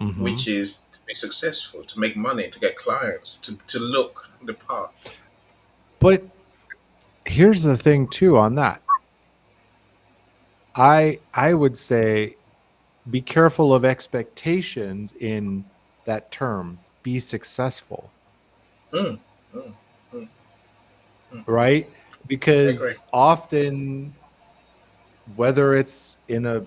Mm-hmm. which is to be successful, to make money, to get clients, to look the part. But here's the thing too on that. I would say be careful of expectations in that term. Be successful, Mm, mm, mm, mm. right? I agree. Because often, whether it's in a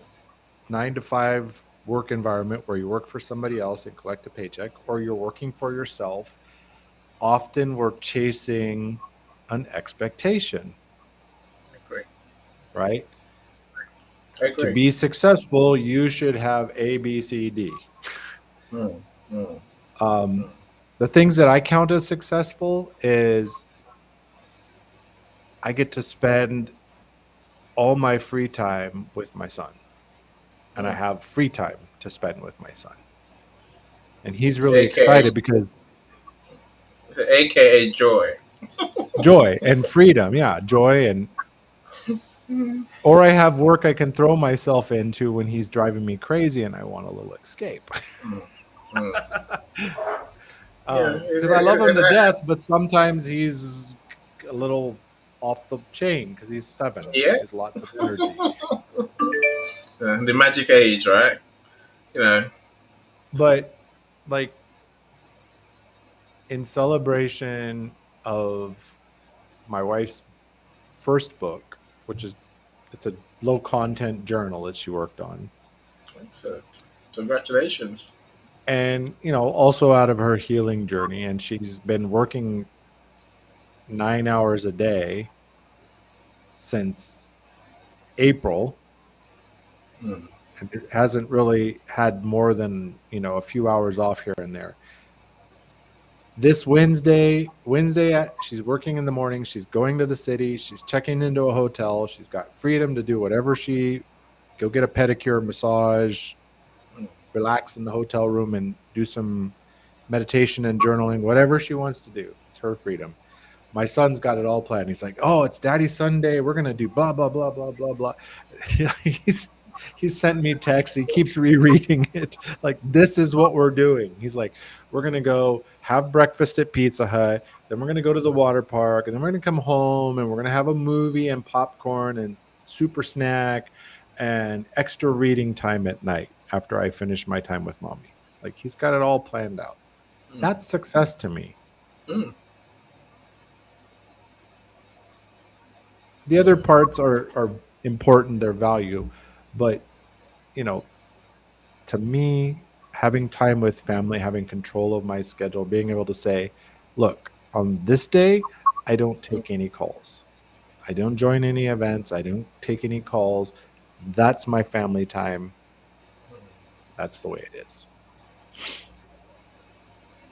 9 to 5 work environment where you work for somebody else and collect a paycheck, or you're working for yourself, often we're chasing an expectation, I agree. right? I To agree. be successful, you should have A, B, C, D. Mm, mm, Um, mm, the things that I count as successful is I get to spend all my free time with my son, and I mm. have free time to spend with my son. And he's really AKA, excited because AKA joy. joy and freedom, yeah, joy and Mm, or I have work I can throw myself into when he's driving me crazy and I want a little escape. mm, mm. Yeah, Because I love him to death, but sometimes he's a little off the chain because he's 7. yeah. He has lots of energy. The magic age, right? You know. But like in celebration of my wife's first book, which is it's a low content journal that she worked on. Excellent. Congratulations. And, also out of her healing journey. And she's been working 9 hours a day since April, Mm, and it hasn't really had more than, a few hours off here and there. This Wednesday, she's working in the morning. She's going to the city. She's checking into a hotel. She's got freedom to do whatever go get a pedicure, massage, mm, relax in the hotel room and do some meditation and journaling, whatever she wants to do. It's her freedom. My son's got it all planned. He's like, "Oh, it's Daddy Sunday. We're gonna do blah blah blah blah blah blah." he's he's sent me text. He keeps rereading it. Like, this is what we're doing. He's like, "We're gonna go have breakfast at Pizza Hut. Then we're gonna go to the water park, and then we're gonna come home, and we're gonna have a movie and popcorn and super snack and extra reading time at night after I finish my time with mommy." Like, he's got it all planned out. mm, That's success to me. mm. The other parts are important, their value, but you know, to me, having time with family, having control of my schedule, being able to say, look, on this day, I don't take any calls. I don't join any events. I don't take any calls. That's my family time. That's the way it is.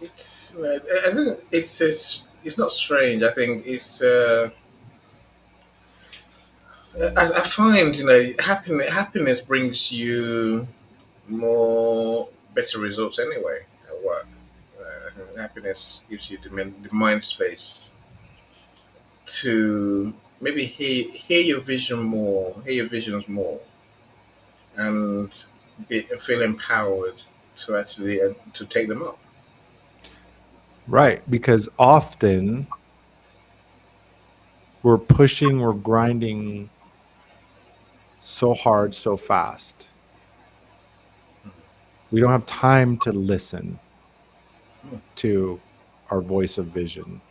I think it's not strange. I think I find happiness brings you more better results anyway at work. I think happiness gives you the mind space to maybe hear your vision more, hear your visions more, and feel empowered to actually to take them up. Right. Because often we're pushing, we're grinding so hard, so fast. We don't have time to listen Mm, to our voice of vision.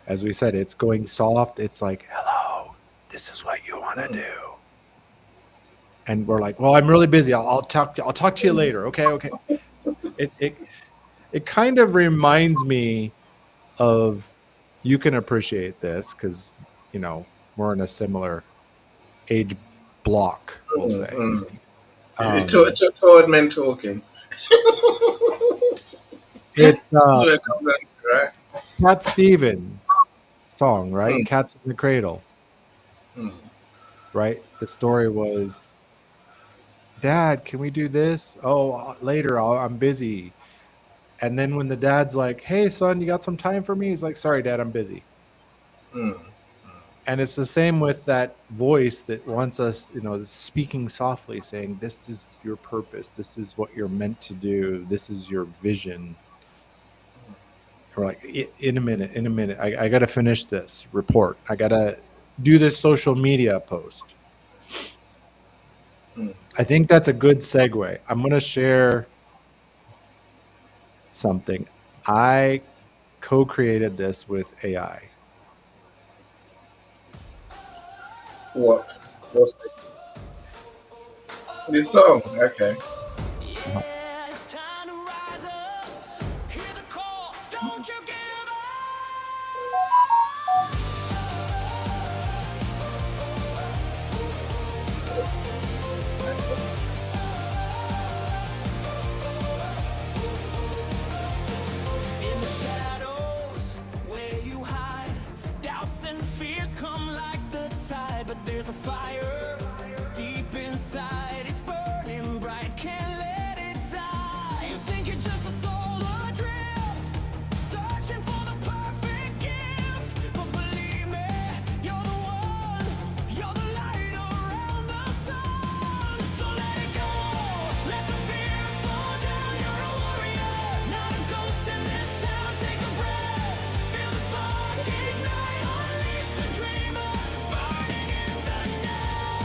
As we said, it's going soft. It's like, hello, this is what you want to mm, do. And we're like, well, I'm really busy. I'll talk to you later. Okay. Okay. It kind of reminds me of, you can appreciate this because, you know, we're in a similar age block, we'll mm, say. mm. Um, Toward men talking. it's That's what it comes down to, right? Cat Stevens song, right? Mm, Cats in the Cradle, mm, right? The story was, Dad, can we do this? Oh, later. I'm busy. And then when the dad's like, hey, son, you got some time for me? He's like, sorry, Dad, I'm busy. mm, And it's the same with that voice that wants us, you know, speaking softly, saying, this is your purpose. This is what you're meant to do. This is your vision. We're like, in a minute, I got to finish this report. I got to do this social media post. mm. I think that's a good segue. I'm going to share something. I co created this with AI. What? What's this? This song? Okay. Yeah, it's time to rise up. Hear the call, don't you give up. In the shadows where you hide, doubts and fears come like the tide, but there's a fire deep inside. It's burning bright, can't let it die. You think you're just a soul adrift, searching for the perfect gift, but believe me, you're the one, you're the light around the sun. So let it go, let the fear fall down. You're a warrior, not a ghost in this town. Take a breath, feel the spark ignite, unleash the dreamer, burning in the night.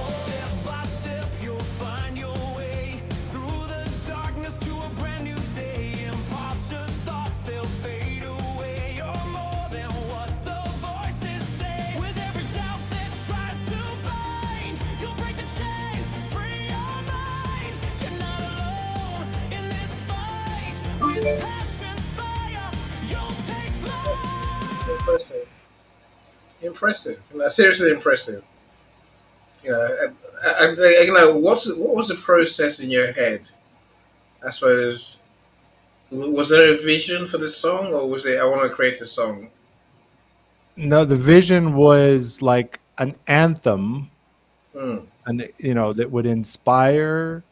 Step by step, you'll find your way through the darkness to a brand new day. Imposter thoughts, they'll fade away. You're more than what the voices say. With every doubt that tries to bind, you'll break the chains, free your mind. You're not alone in this fight. With passion's fire, you'll take flight. Impressive. Impressive. Seriously impressive. You know, what was the process in your head? I suppose was there a vision for the song, or was it I want to create a song? No, the vision was like an anthem, Mm, and you know, that would inspire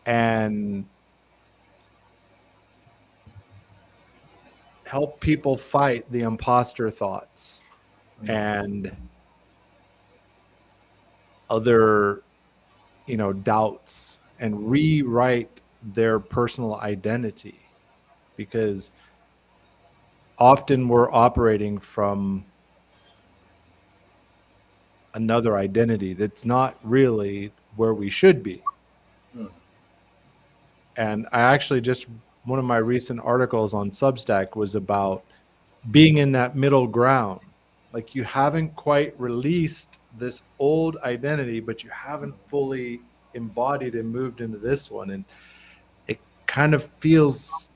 and help people fight the imposter thoughts and other, you know, doubts, and rewrite their personal identity, because often we're operating from another identity that's not really where we should be. mm, And I actually just one of my recent articles on Substack was about being in that middle ground. Like you haven't quite released this old identity, but you haven't fully embodied and moved into this one. And it kind of feels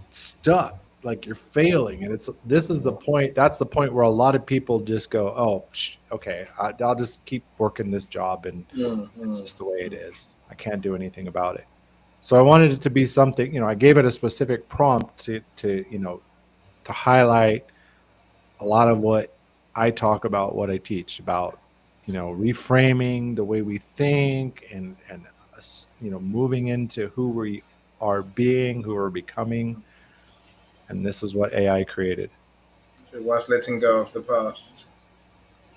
stuck, like you're failing. And it's this is the point. That's the point where a lot of people just go, "Oh, okay, I'll just keep working this job, and Mm, it's mm, just the way it is. I can't do anything about it." So I wanted it to be something. I gave it a specific prompt to highlight a lot of what I talk about, what I teach about, reframing the way we think, and moving into who we are being, who we're becoming. And this is what AI created. so whilst letting go of the past,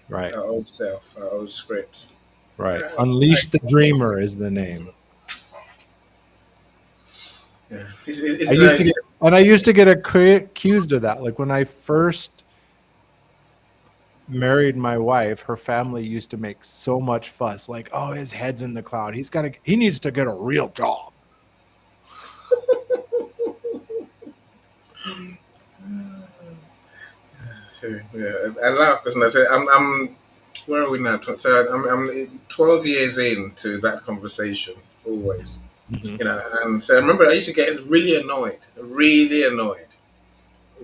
Right. our old self, our old scripts. Right. Yeah, Unleash the Dreamer is the name. yeah. I used to get, and I used to get accused of that. Like when I first married my wife, her family used to make so much fuss. Like, oh, his head's in the cloud. He needs to get a real job. So yeah, I laugh because I'm where are we now? So I'm 12 years into that conversation always, Mm-hmm. And so I remember I used to get really annoyed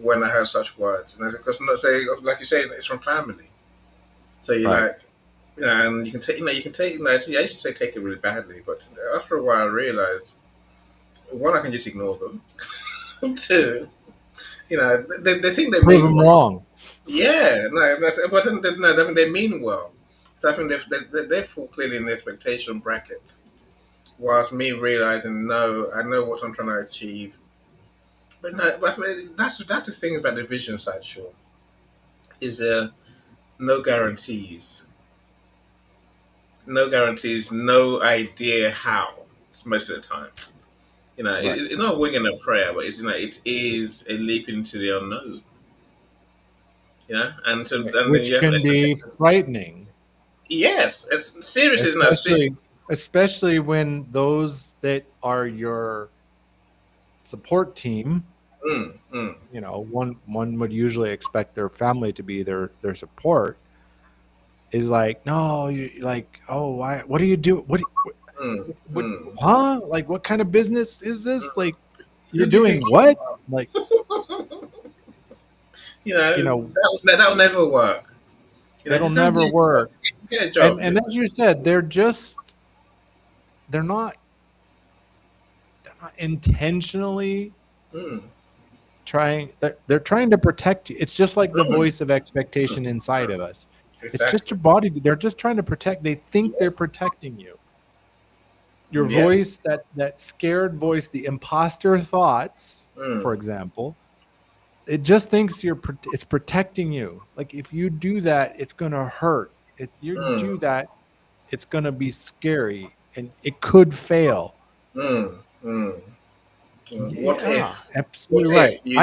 when I heard such words, and because not say like you say it's from family, so you Right. like. And you can take, I used to take it really badly, but after a while, I realized one, I can just ignore them. Two, they think they Prove mean him well. wrong. Yeah, no, but no, they mean well. So I think they fall clearly in the expectation bracket. Whilst me realizing, no, I know what I'm trying to achieve. But no, but I think that's the thing about the vision side, sure, is no guarantees, no idea how. Most of the time, Right. it's not winging a prayer, but it is a leap into the unknown. Right. And then Which you have can be frightening, yes, it's seriously no, especially when those that are your support team, mm, mm, one would usually expect their family to be their support, is like, no, you like, oh, why, what do you do, mm, what, mm. huh, like, what kind of business is this, like, you're Who do you think doing what, like, that will never work. it'll Just go and never work. get a and job. and Just as you said, they're not intentionally mm, they're trying to protect you. It's just like the mm, voice of expectation inside of us. It's just exactly. your body. They're just trying to protect. They think they're protecting you. Your Yeah. voice, that scared voice, the imposter thoughts, Mm, for example, it just thinks it's protecting you. Like if you do that, it's gonna hurt. If you do mm, that, it's gonna be scary and it could fail. mm, mm. What Yeah, if? absolutely What right. if you?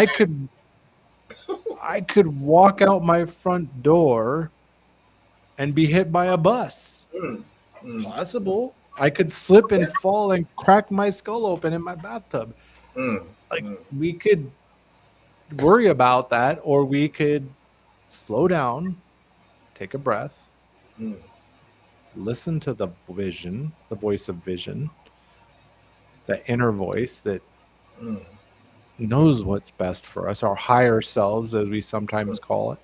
I could walk out my front door and be hit by a bus. Mm, mm, Possible. I could slip and fall and crack my skull open in my bathtub. mm, Like mm, we could worry about that, or we could slow down, take a breath, mm, listen to the voice of vision, the inner voice that mm, knows what's best for us, our higher selves, as we sometimes call it,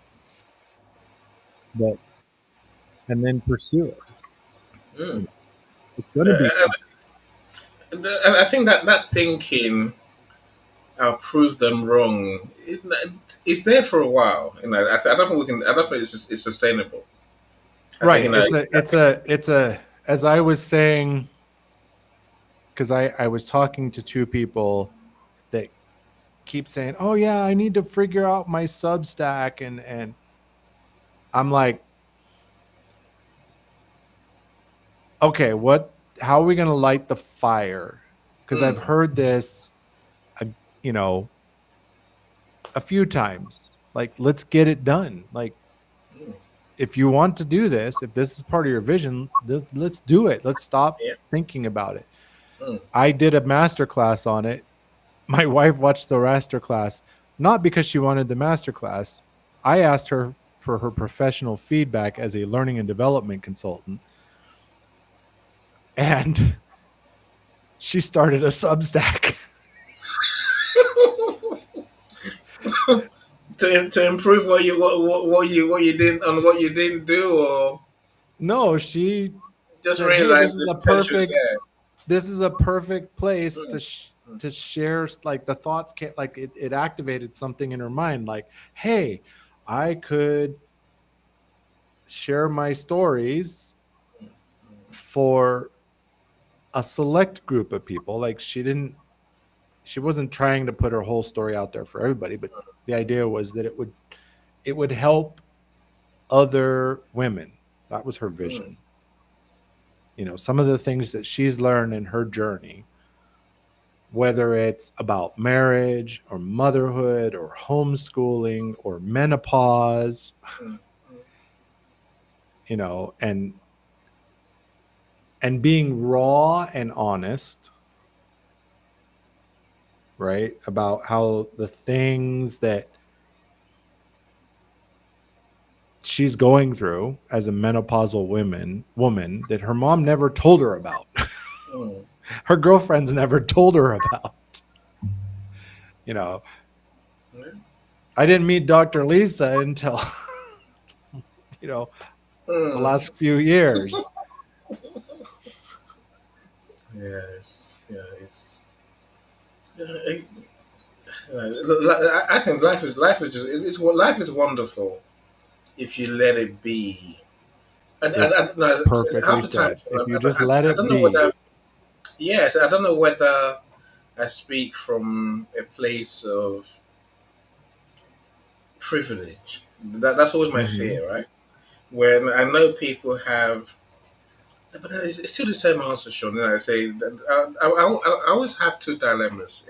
but and then pursue it. mm. It's going to be tough. And I think that thinking, I'll prove them wrong. It's there for a while. I don't think we can. I don't think it's sustainable. I think Right. It's a, as I was saying, because I was talking to two people that keep saying, oh, yeah, I need to figure out my Substack. And I'm like, okay, how are we going to light the fire? Because I've Mm, heard this, uh, you know, a few times. Like, let's get it done. Like, mm, if you want to do this, if this is part of your vision, let's do it. Let's stop yeah. thinking about it. Mm, I did a master class on it My wife watched the master class not because she wanted the master class. I asked her for her professional feedback as a learning and development consultant, and she started a Substack. To improve what you didn't on what you didn't do, or No, she just said, "Hey, realize the potential is there. this is a perfect place Mm, to share like the thoughts can like it activated something in her mind like, "Hey, I could share my stories for a select group of people." Like she wasn't trying to put her whole story out there for everybody, but the idea was that it would help other women. That was her mm, vision. Some of the things that she's learned in her journey, whether it's about marriage or motherhood or homeschooling or menopause, mm, you know, and being raw and honest, right? About how the things that she's going through as a menopausal woman that her mom never told her about. mm. Her girlfriends never told her about. You know, Yeah. I didn't meet Dr. Lisa until you know the Mm. last few years. Yes, yeah, it's. Yeah, I think life is just it's what life is wonderful if you let it be. It's No, perfectly half the time said. If you just let I it don't know be. whether yes I don't know whether I speak from a place of privilege. That's always my Mhm. fear, right? When I know people have, but it's still the same answer, Sean. I say that I always have two dilemmas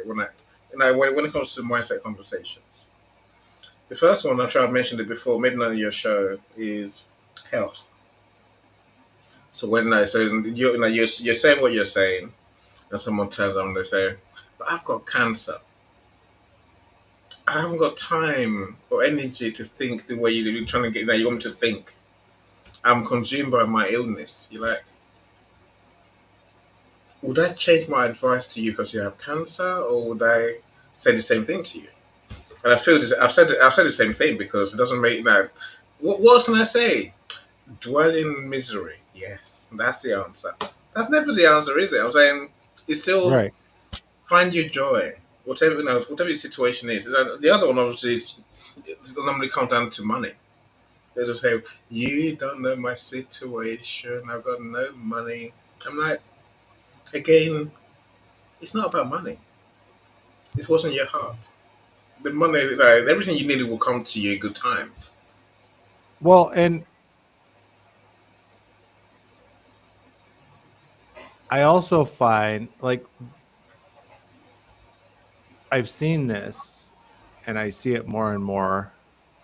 when it comes to mindset conversations. The first one, I'm sure I've mentioned it before, maybe not in your show, is health. So when I so you're saying what you're saying, and someone turns around and they say, "But I've got cancer. I haven't got time or energy to think the way you're trying to get. You want me to think. I'm consumed by my illness." You're like, would I change my advice to you because you have cancer, or would I say the same thing to you? And I feel this. I've said the same thing because it doesn't make that. What else can I say? Dwell in misery. Yes, that's the answer. That's never the answer, is it? I'm saying it's still Right. find your joy, whatever your situation is. The other one obviously is it normally comes down to money. They just say, "You don't know my situation. I've got no money." I'm like, again, it's not about money. It's what's in your heart. The money, everything you needed will come to you in good time. Well, and I also find like I've seen this and I see it more and more.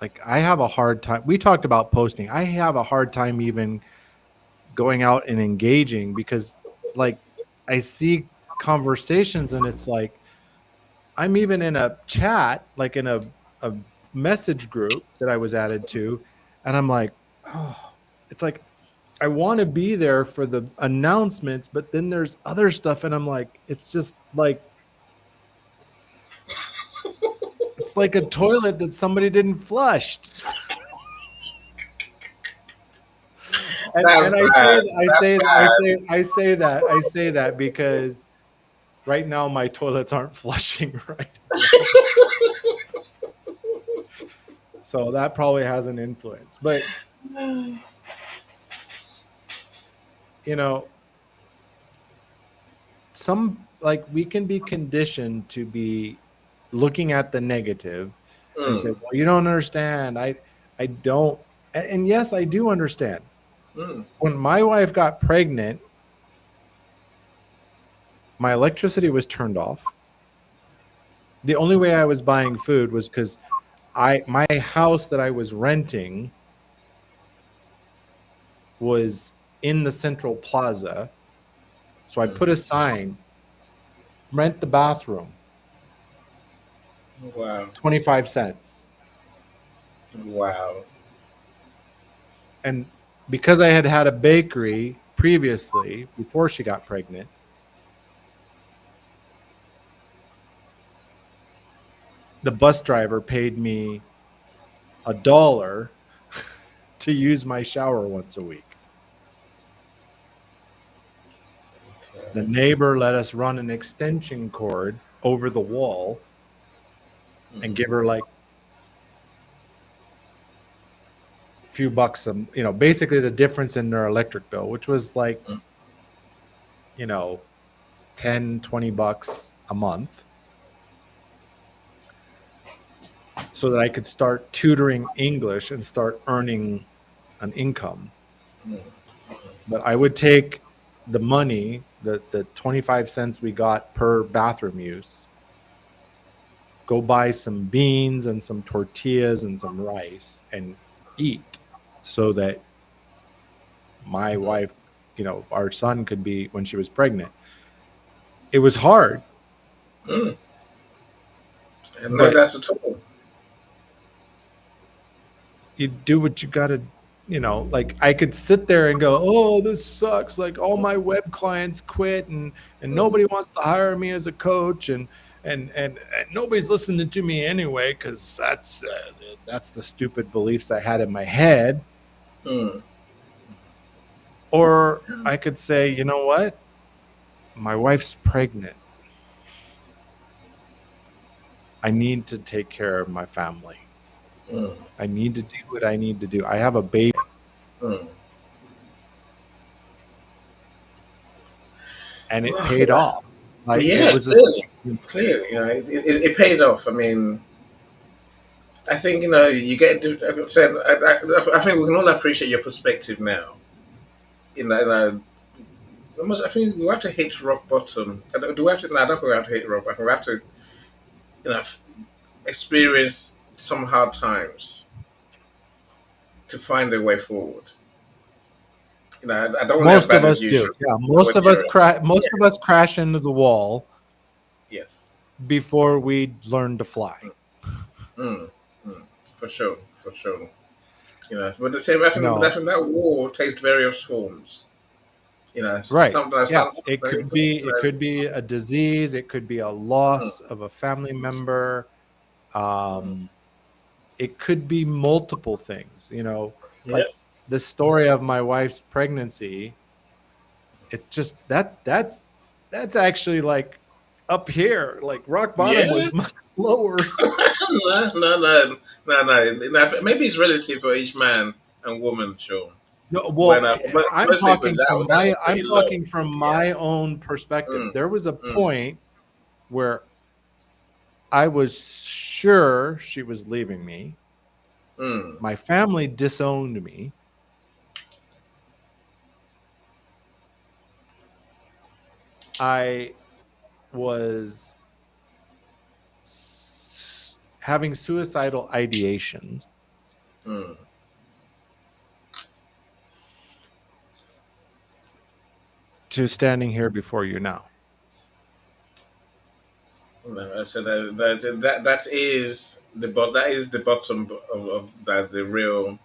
Like I have a hard time. We talked about posting. I have a hard time even going out and engaging because like I see conversations and it's like I'm even in a chat, like in a message group that I was added to, and I'm like, oh, it's like I want to be there for the announcements, but then there's other stuff, and I'm like, it's just like it's like a toilet that somebody didn't flush. That's And bad. That's bad. I say that because right now my toilets aren't flushing right away. So that probably has an influence. But you know, some like we can be conditioned to be looking at the negative and say, Mm, well, you don't understand. I don't. And yes, I do understand. mm, When my wife got pregnant, my electricity was turned off. The only way I was buying food was because my house that I was renting was in the central plaza. So I mm, put a sign, rent the bathroom. Wow. 25 cents. Wow. And because I had had a bakery previously, before she got pregnant, the bus driver paid me $1 to use my shower once a week. The Okay. neighbor let us run an extension cord over the wall and give her like a few bucks, some, basically the difference in their electric bill, which was like, Mm, you know, 10, $20 a month, so that I could start tutoring English and start earning an income. mm, But I would take the money, the 25 cents we got per bathroom use, go buy some beans and some tortillas and some rice and eat, so that my wife, our son could be, when she was pregnant. It was hard, mm. And no, but that's at all. you do what you got to, like I could sit there and go, oh, this sucks, like all my web clients quit, and Mm, nobody wants to hire me as a coach, and nobody's listening to me anyway, because that's the stupid beliefs I had in my head. mm, Or I could say, you know what, my wife's pregnant, I need to take care of my family, mm, I need to do what I need to do, I have a baby. mm. And it Well, paid off. Like it yeah, was a, clearly, clearly, it paid off. I mean, I think you get. Like I said, I think we can all appreciate your perspective now. Almost, I think we have to hit rock bottom. Do we have to? No, I don't think we have to hit rock bottom. We have to, you know, experience some hard times to find a way forward. I don't want to have most bad of as us usual. do. Yeah, When you're, most yeah, of us crash into the wall yes, before we learn to fly. mm, mm, for sure, for sure. But the same, I You think know, that war takes various forms. right? Sometimes, Yeah, sometimes, it could be a disease, it could be a mm, loss of a family member. mm, Um, it could be multiple things. yeah, Like the story of my wife's pregnancy. It's just that's actually like up here. Like rock bottom yeah. was much lower. No, no, no, no, no. Maybe it's relative for each man and woman, Sean. No, When well, for most people, that was I'm pretty low. talking from Yeah. my own perspective. Mm, There was a mm, point where I was sure she was leaving me. mm, My family disowned me. I was having suicidal ideations, mm. to standing here before you now. No, so that is that is the bottom of that, the real,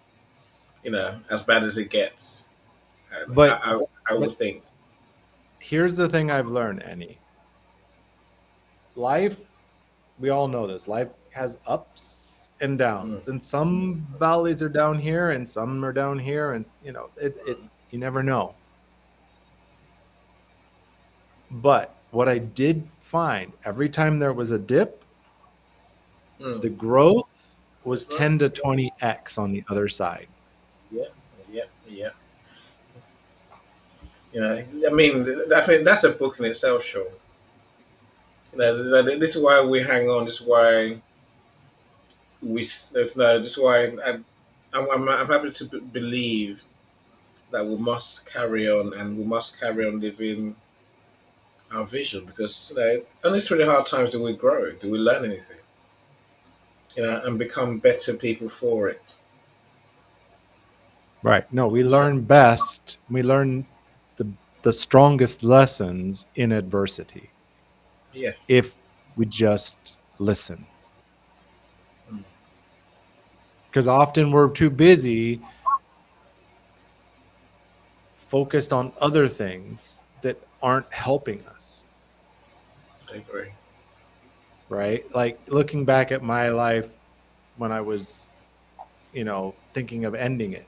as bad as it gets. I, But I, I would but think. here's the thing I've learned, Annie. Life, we all know this. Life has ups and Mm, downs, and some valleys are down here, and some are down here, and it you never know. But what I did find, every time there was a dip, mm. the growth was That's right. 10 to 20x on the other side. Yeah, yeah, yeah. I mean, I think that's a book in itself, Sean. This is why we hang on. This is why this is why I'm happy to believe that we must carry on, and we must carry on living our vision, because only through the hard times do we grow, do we learn anything, and become better people for it. Right. No, we So, learn best. We learn the the strongest lessons in adversity yes, if we just listen. because often we're too busy focused on other things that aren't helping us, I agree. right? Like looking back at my life when I was, thinking of ending it.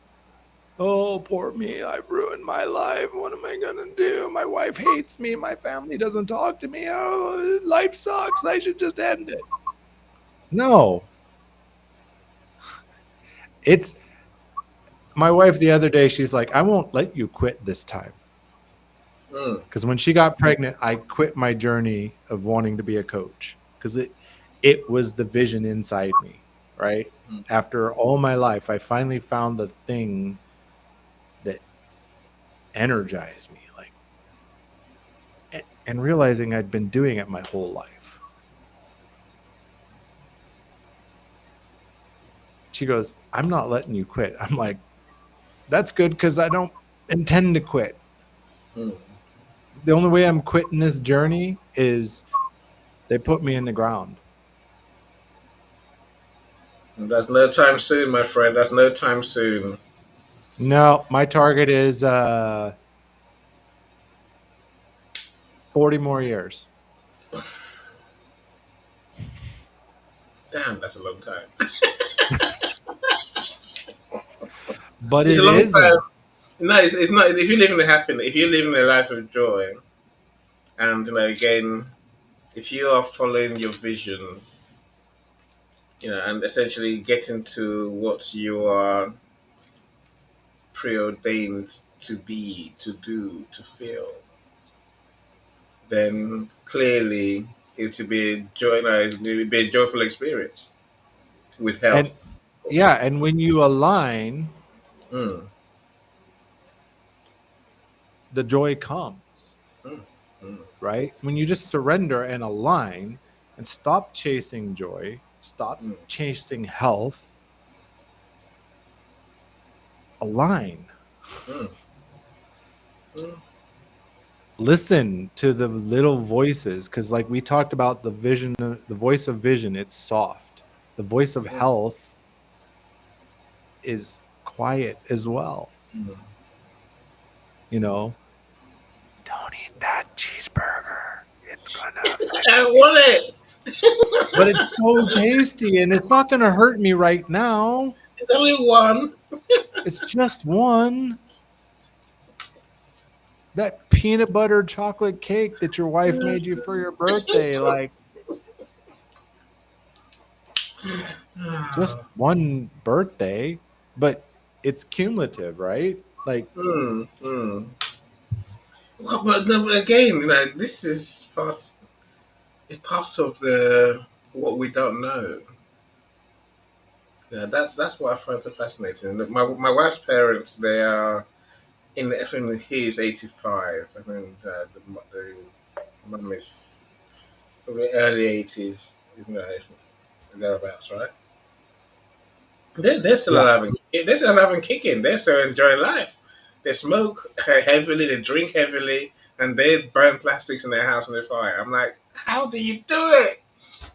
Oh, poor me. I've ruined my life. What am I going to do? My wife hates me. My family doesn't talk to me. Oh, life sucks. I should just end it. No, it's my wife the other day. She's like, I won't let you quit this time. Mm, Because when she got pregnant, I quit my journey of wanting to be a coach because it was the vision inside me, right? mm. After all my life, I finally found the thing that energized me, like, and realizing I'd been doing it my whole life. She goes, I'm not letting you quit. I'm like, that's good because I don't intend to quit. Mm. The only way I'm quitting this journey is they put me in the ground. That's no time soon, my friend. That's no time soon. No, my target is 40 more years. Damn, that's a long time. But It's a it long time. isn't. No, it's not. If you live in a happiness, if you live in a life of joy, and again, if you are following your vision, and essentially getting to what you are preordained to be, to do, to feel, then clearly it will be a joy. It will be a joyful experience with And health yeah, also. and when you align, Mm, the joy comes, mm, mm, right? When you just surrender and align and stop chasing joy, stop mm, chasing health, align. mm, mm, Listen to the little voices because, like we talked about, the vision, the voice of vision, it's soft. The voice of mm, health is quiet as well. mm. You know, don't eat that cheeseburger. It's gonna affect I your want it. but it's so tasty and it's not going to hurt me right now. It's only one. It's just one. That peanut butter chocolate cake that your wife made you for your birthday, like just one birthday, but it's cumulative, right? Like, Mm, mm. Well, but no, again, this is part. It's part of the what we don't know. Yeah, that's what I find so fascinating. My wife's parents, they are in. I think he is 85. I think the mum is probably early 80s. Thereabouts, right? They're still yeah, alive. They're still alive and kicking. They're still enjoying life. They smoke heavily. They drink heavily, and they burn plastics in their house on their fire. I'm like, how do you do it?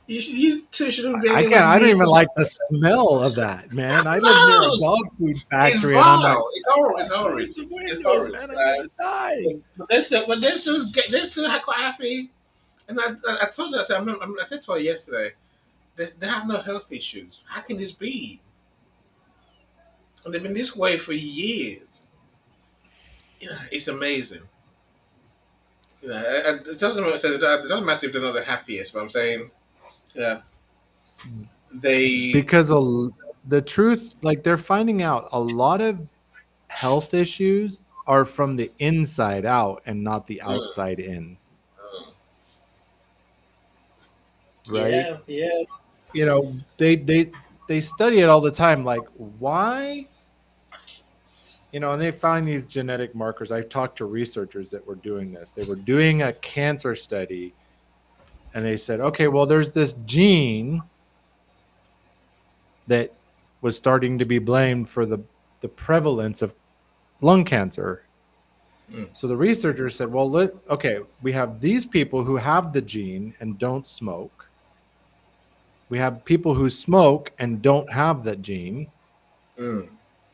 You two shouldn't be anywhere I don't near. even like the smell of that, man. I live near a No, dog food it's factory and I'm like, vile. It's horrible. It's horrid. close the It's windows, horrid. man. I'm going to die. They're still quite happy. And I told her, I said to her yesterday, they have no health issues. How can this be? And they've been this way for years. Yeah, it's amazing. It doesn't matter. It doesn't matter if they're not the happiest, but I'm saying, yeah, they. Because the truth, like they're finding out a lot of health issues are from the inside out and not the Mm, outside in, mm. right? Yeah, yeah. They study it all the time, like why, and they find these genetic markers. I've talked to researchers that were doing this. They were doing a cancer study and they said, okay, well, there's this gene that was starting to be blamed for the prevalence of lung cancer. Mm, So the researchers said, well, okay, we have these people who have the gene and don't smoke. We have people who smoke and don't have that gene. Mm.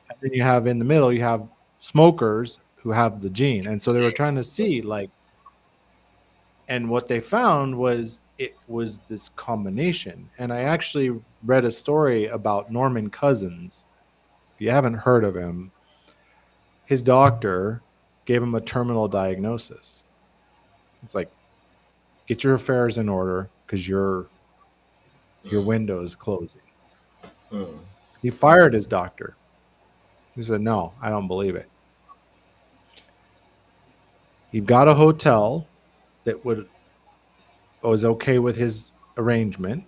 And then you have in the middle, you have smokers who have the gene. And so they were trying to see like, and what they found was it was this combination. And I actually read a story about Norman Cousins. If you haven't heard of him, his doctor gave him a terminal diagnosis. It's like, get your affairs in order because your Mm. window is closing. Mm. He fired his doctor. He said, no, I don't believe it. He got a hotel that would was okay with his arrangement.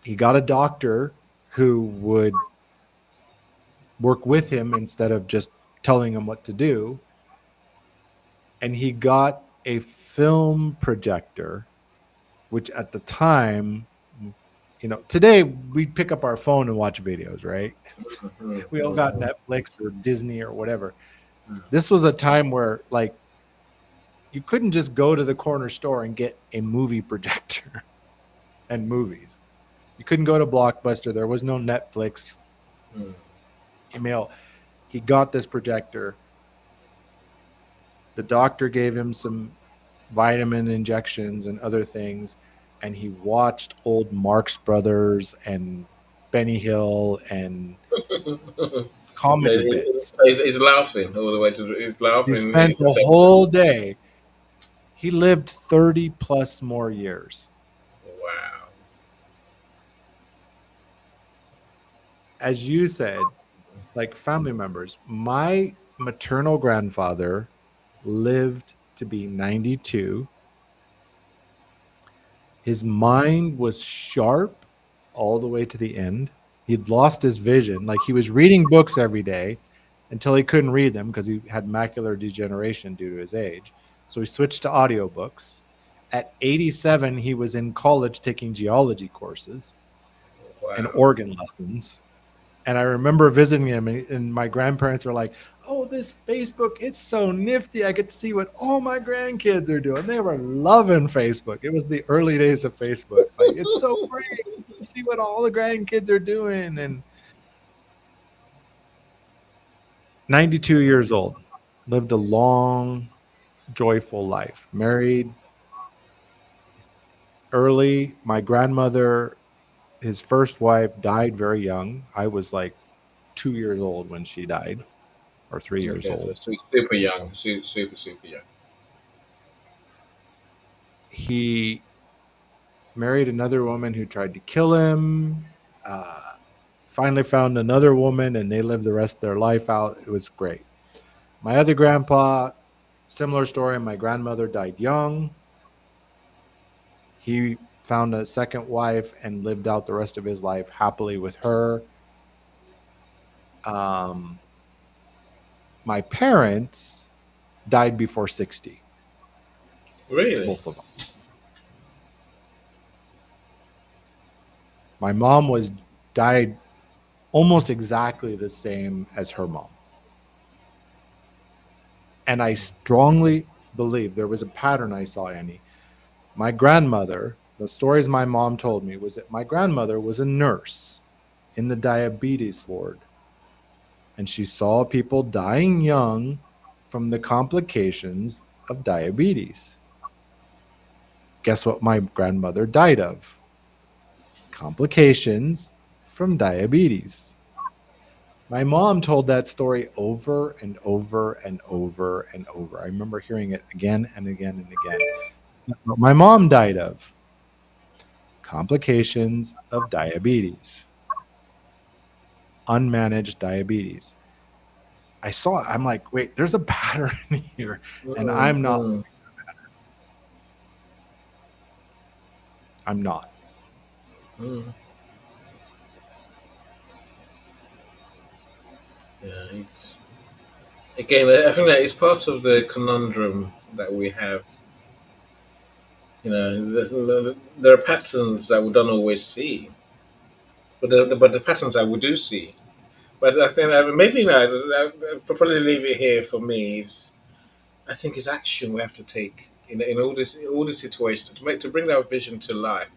He got a doctor who would work with him instead of just telling him what to do. And he got a film projector, which at the time, today we pick up our phone and watch videos, right? Mm. We all Mm. got Netflix or Disney or whatever. This was a time where, like, you couldn't just go to the corner store and get a movie projector and movies. You couldn't go to Blockbuster. There was no Netflix, Mm. email. He got this projector. The doctor gave him some vitamin injections and other things, and he watched old Marx Brothers and Benny Hill and So comedy bits. he's laughing all the way to. He's He laughing. spent the whole day. He lived 30 plus more years. Wow. As you said, like family members, my maternal grandfather lived to be 92. His mind was sharp all the way to the end. He'd lost his vision. Like he was reading books every day until he couldn't read them because he had macular degeneration due to his age. So he switched to audiobooks. At 87, he was in college taking geology courses and Wow. organ lessons. And I remember visiting him, and my grandparents were like, "Oh, this Facebook, it's so nifty. I get to see what all my grandkids are doing." They were loving Facebook. It was the early days of Facebook. Like, it's so great to see what all the grandkids are doing. And 92 years old, lived a long, joyful life. Married early. My grandmother, his first wife, died very young. I was like 2 years old when she died, or 3 years Okay, so old. super young, super young. He married another woman who tried to kill him. Uh, Finally found another woman, and they lived the rest of their life out. It was great. My other grandpa, similar story. My grandmother died young. He found a second wife and lived out the rest of his life happily with her. Um, my parents died before 60, Really? both of them. My mom was died almost exactly the same as her mom. And I strongly believe there was a pattern I saw, Annie. My grandmother, the stories my mom told me was that my grandmother was a nurse in the diabetes ward, and she saw people dying young from the complications of diabetes. Guess what my grandmother died of? Complications from diabetes. My mom told that story over and over and over and over. I remember hearing it again and again and again. What my mom died of: complications of diabetes, unmanaged diabetes. I'm like, wait, there's a pattern here, and Mm. Mm. I'm not. Mm. Yeah, it's again. I think that is part of the conundrum that we have. There are patterns that we don't always see, but the patterns that we do see. But I think maybe I'll probably leave it here for me. Is I think it's action we have to take in all this situations to bring our vision to life.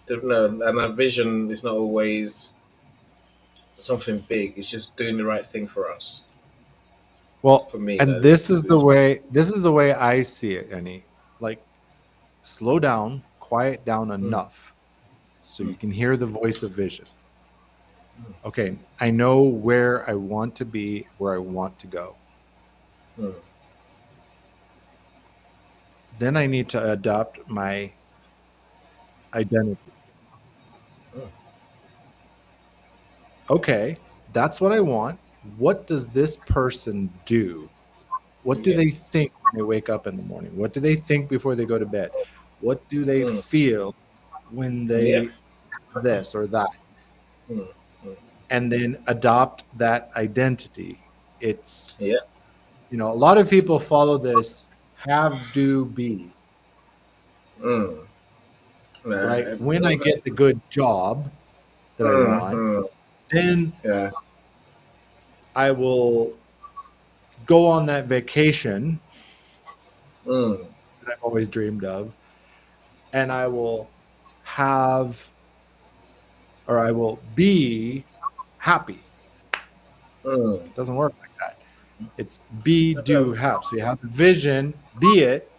And our vision is not always. something big. It's just doing the right thing for us. Well, For me, and that this is the way I see it, Annie. Like, slow down, quiet down mm, enough so mm, you can hear the voice of vision. Okay, I know where I want to be, where I want to go. mm, Then I need to adopt my identity. mm, Okay, that's what I want. What does this person do? What do yeah, they think when they wake up in the morning? What do they think before they go to bed? What do they mm, feel when yeah, they this or that? mm, mm, And then adopt that identity. It's, yeah. a lot of people follow this have, do, be, Mm. right? Nah, When I get the good job that I want, mm, then yeah. I will go on that vacation Mm, that I've always dreamed of, and I will have, or I will be happy. mm. It doesn't work like that. It's be, do, have. So you have the vision, be it,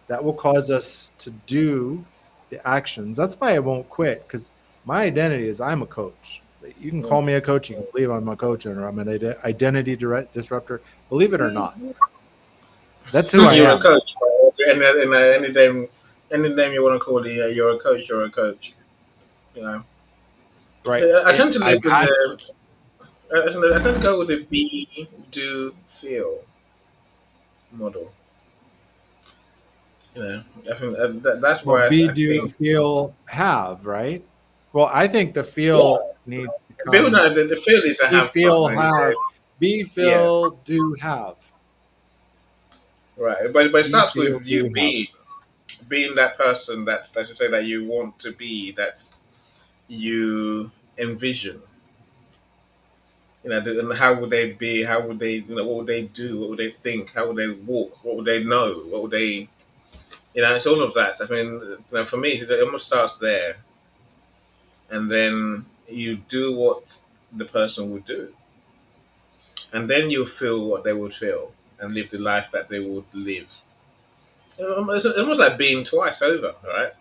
that will cause us to do the actions. That's why I won't quit, because my identity is I'm a coach. You can call me a coach. You can believe I'm a coach or I'm an identity disruptor. Believe it or not, that's who I You're a am. coach. Any name you want to call it, yeah, you're a coach. You're a coach. You know. Right? I tend to live I've with had the. I tend to go with the be, do, feel model. You know. I think that's well, why be, I do, think. feel, have. Right? Well, I think the Yeah. feel needs to Build come. out the feel is a Be, have part. feel, Like you say. have. Be, Yeah. feel, do, have. Right. But it Be, starts feel, with you do, have. being that person that's to say that you want to be, that you envision. And how would they be? How would they? What would they do? What would they think? How would they walk? What would they know? What would they? It's all of that. I mean, for me, it almost starts there, and then you do what the person would do, and then you feel what they would feel and live the life that they would live. It's almost like being twice over, right?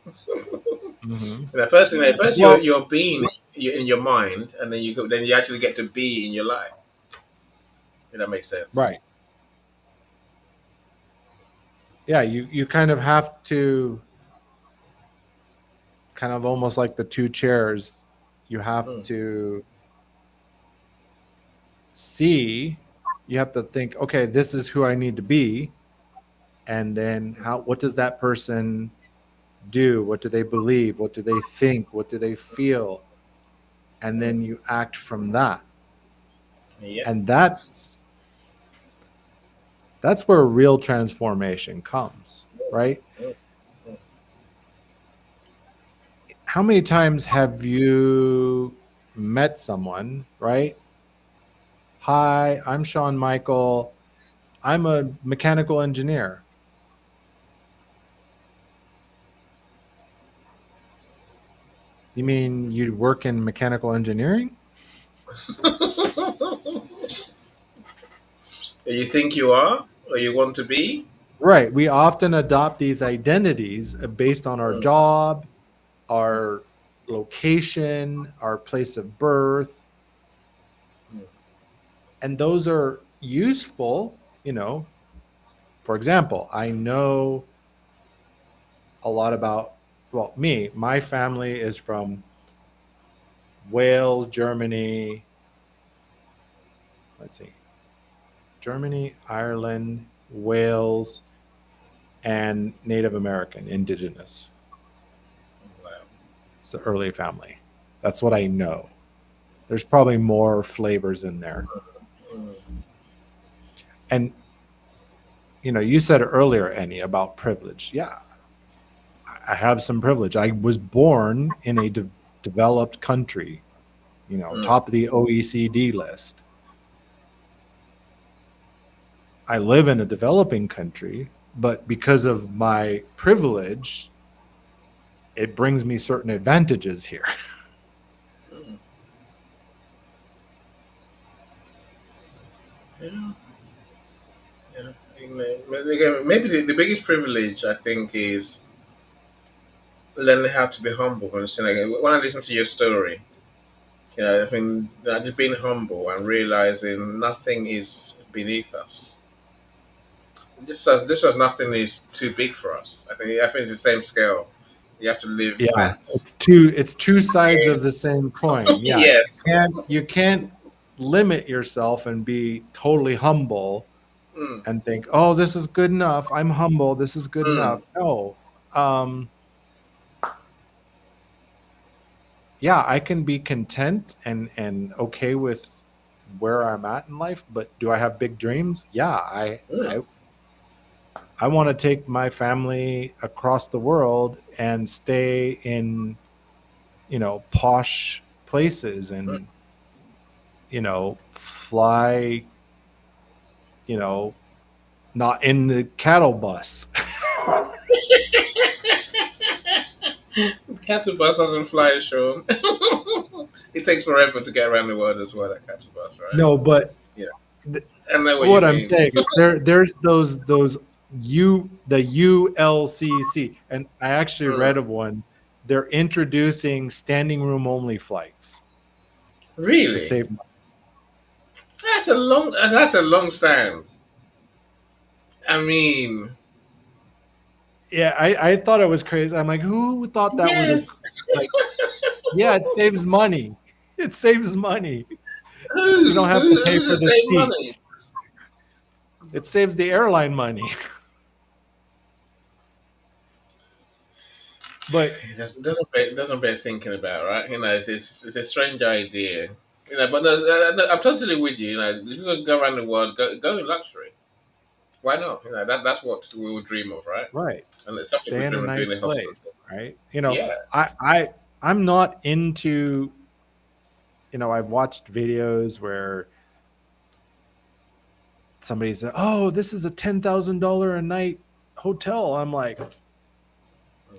Hmm. First Well, you're being in your mind, and then you actually get to be in your life. If that makes sense. right. Yeah, you kind of have to, kind of almost like the two chairs, you have Mm, to see, you have to think, okay, this is who I need to be, and then what does that person do? What do they believe? What do they think? What do they feel? And mm, then you act from that. yeah. And that's where real transformation comes, right? Mm, mm. How many times have you met someone, right? Hi, I'm Sean Michael. I'm a mechanical engineer. You mean you work in mechanical engineering? You think you are, or you want to be? Right. We often adopt these identities based on our Mm, job, our location, our place of birth. mm, And those are useful. For example, I know a lot about, well, my family is from Wales, Germany. Let's see, Germany, Ireland, Wales, and Native American, indigenous. wow. It's the early family. That's what I know. There's probably more flavors in there. Mm, And you said earlier, Annie, about privilege. Yeah, I have some privilege. I was born in a developed country, mm, top of the OECD list. I live in a developing country, but because of my privilege, it brings me certain advantages here. mm. Yeah, yeah. Again, maybe the biggest privilege I think is learning how to be humble. When I listen to your story, I think that just being humble and realizing nothing is beneath us. This as nothing is too big for us. I think it's the same scale. You have to live Yeah, at. it's two sides of the same coin. Yeah, Yes. you can't limit yourself and be totally humble Mm, and think, "Oh, this is good enough. I'm humble. This is good enough." mm, No. Um yeah, I can be content and okay with where I'm at in life, but do I have big dreams? Yeah, mm, I want to take my family across the world and stay in, posh places mm. and, fly, you know, not in the cattle bus. Cattle bus doesn't fly, Sean. It takes forever to get around the world as well. That cattle bus, right? No, but Yeah, th- I know what you what I'm mean. saying is there's those the ULCC, and I actually read Mm. of one. They're introducing standing room only flights to Really? save money. That's a long stand. I mean, Yeah, I thought it was crazy. I'm like, who thought that was a yes. like? Yeah, it saves money. It saves money. You don't have to Who pay does for it the save money? seats. It saves the airline money. But It doesn't bear thinking about, right? It's a strange idea. But I'm totally with you. If you could go around the world, go in luxury. Why not? That's what we would dream of, right? right, And it's something we stay in a dream of doing nice in hostel. place, right? Yeah. I'm not into. I've watched videos where somebody said, "Oh, this is a $10,000 a night hotel." I'm like,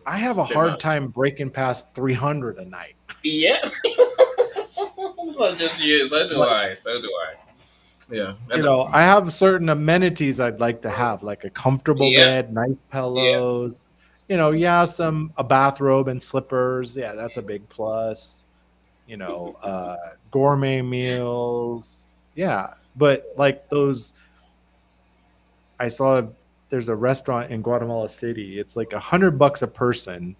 I have a Bit hard much. time breaking past 300 a night. Yeah. It's not just you. So do Like, I. So do I. Yeah. I have certain amenities I'd like to have, like a comfortable Yeah. bed, nice Yeah. pillows, yeah, a bathrobe and slippers. Yeah, that's a big plus. Gourmet meals. Yeah, but like those, I saw there's a restaurant in Guatemala City. It's like $100 a person,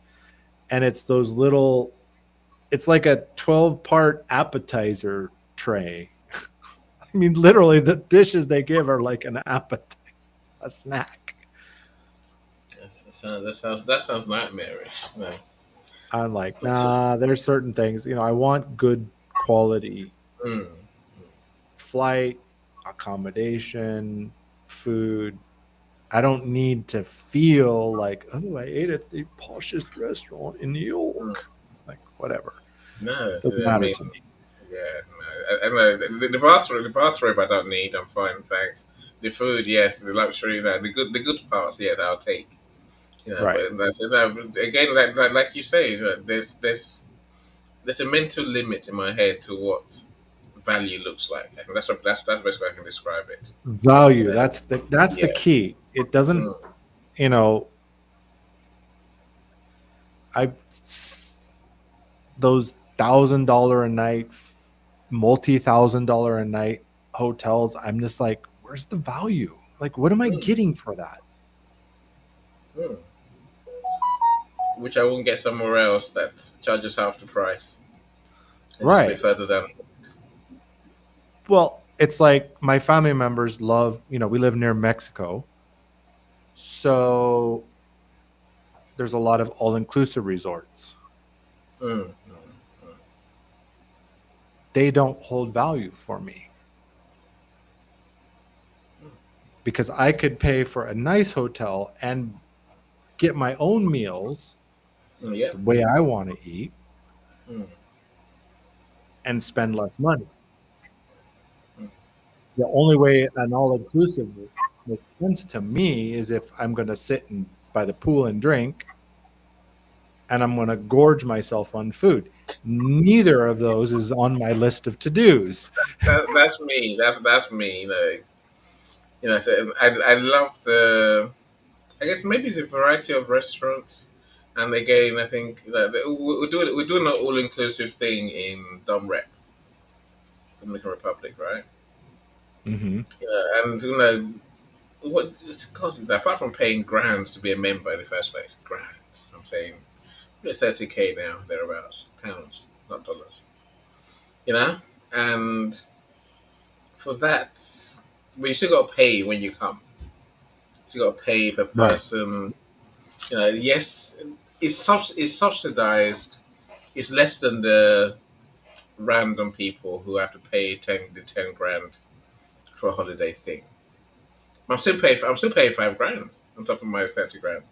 and it's those little. It's like a 12-part appetizer tray. I mean, literally, the dishes they give are like an appetizer, a snack. That sounds nightmarish. No. I'm like, But, nah. There's certain things. I want good quality mm, flight, accommodation, food. I don't need to feel like, oh, I ate at the poshest restaurant in New mm. York. Like, whatever. No, Doesn't I matter mean, to me. yeah, no. I know the bathrobe I don't need. I'm fine, thanks. The food, yes. The luxury, the good parts, yeah, that I'll take. Right. But that's again, like you say, there's a mental limit in my head to what value looks like. I think that's the best way I can describe it. You Value. know, That's the yes. key. It doesn't, Mm, you know, I've those $1,000 a night, multi-$1,000 a night hotels. I'm just like, where's the value? Like, what am I mm, getting for that? mm. Which I won't get somewhere else that charges half the price. It's a bit Right. further down. Well, it's like my family members love, we live near Mexico. So there's a lot of all-inclusive resorts. Mm, They don't hold value for me because I could pay for a nice hotel and get my own meals yeah. the way I want to eat Mm, and spend less money. mm. The only way an all-inclusive makes sense to me is if I'm going to sit by the pool and drink, and I'm going to gorge myself on food. Neither of those is on my list of to-dos. That's me. That's me. So I love the. I guess maybe it's a variety of restaurants, and again, I think that we're doing an all inclusive thing in Rep, Dominican Republic, right? Mm-hmm. And what it's God, apart from paying grands to be a member in the first place, grands. I'm saying 30K now, thereabouts, pounds, not dollars. You know, and for that, but you still got to pay when you come. You got to pay per Right. person. Yes, it's subsidized. It's less than the random people who have to pay the 10 grand for a holiday thing. I'm still paying 5 grand on top of my 30 grand.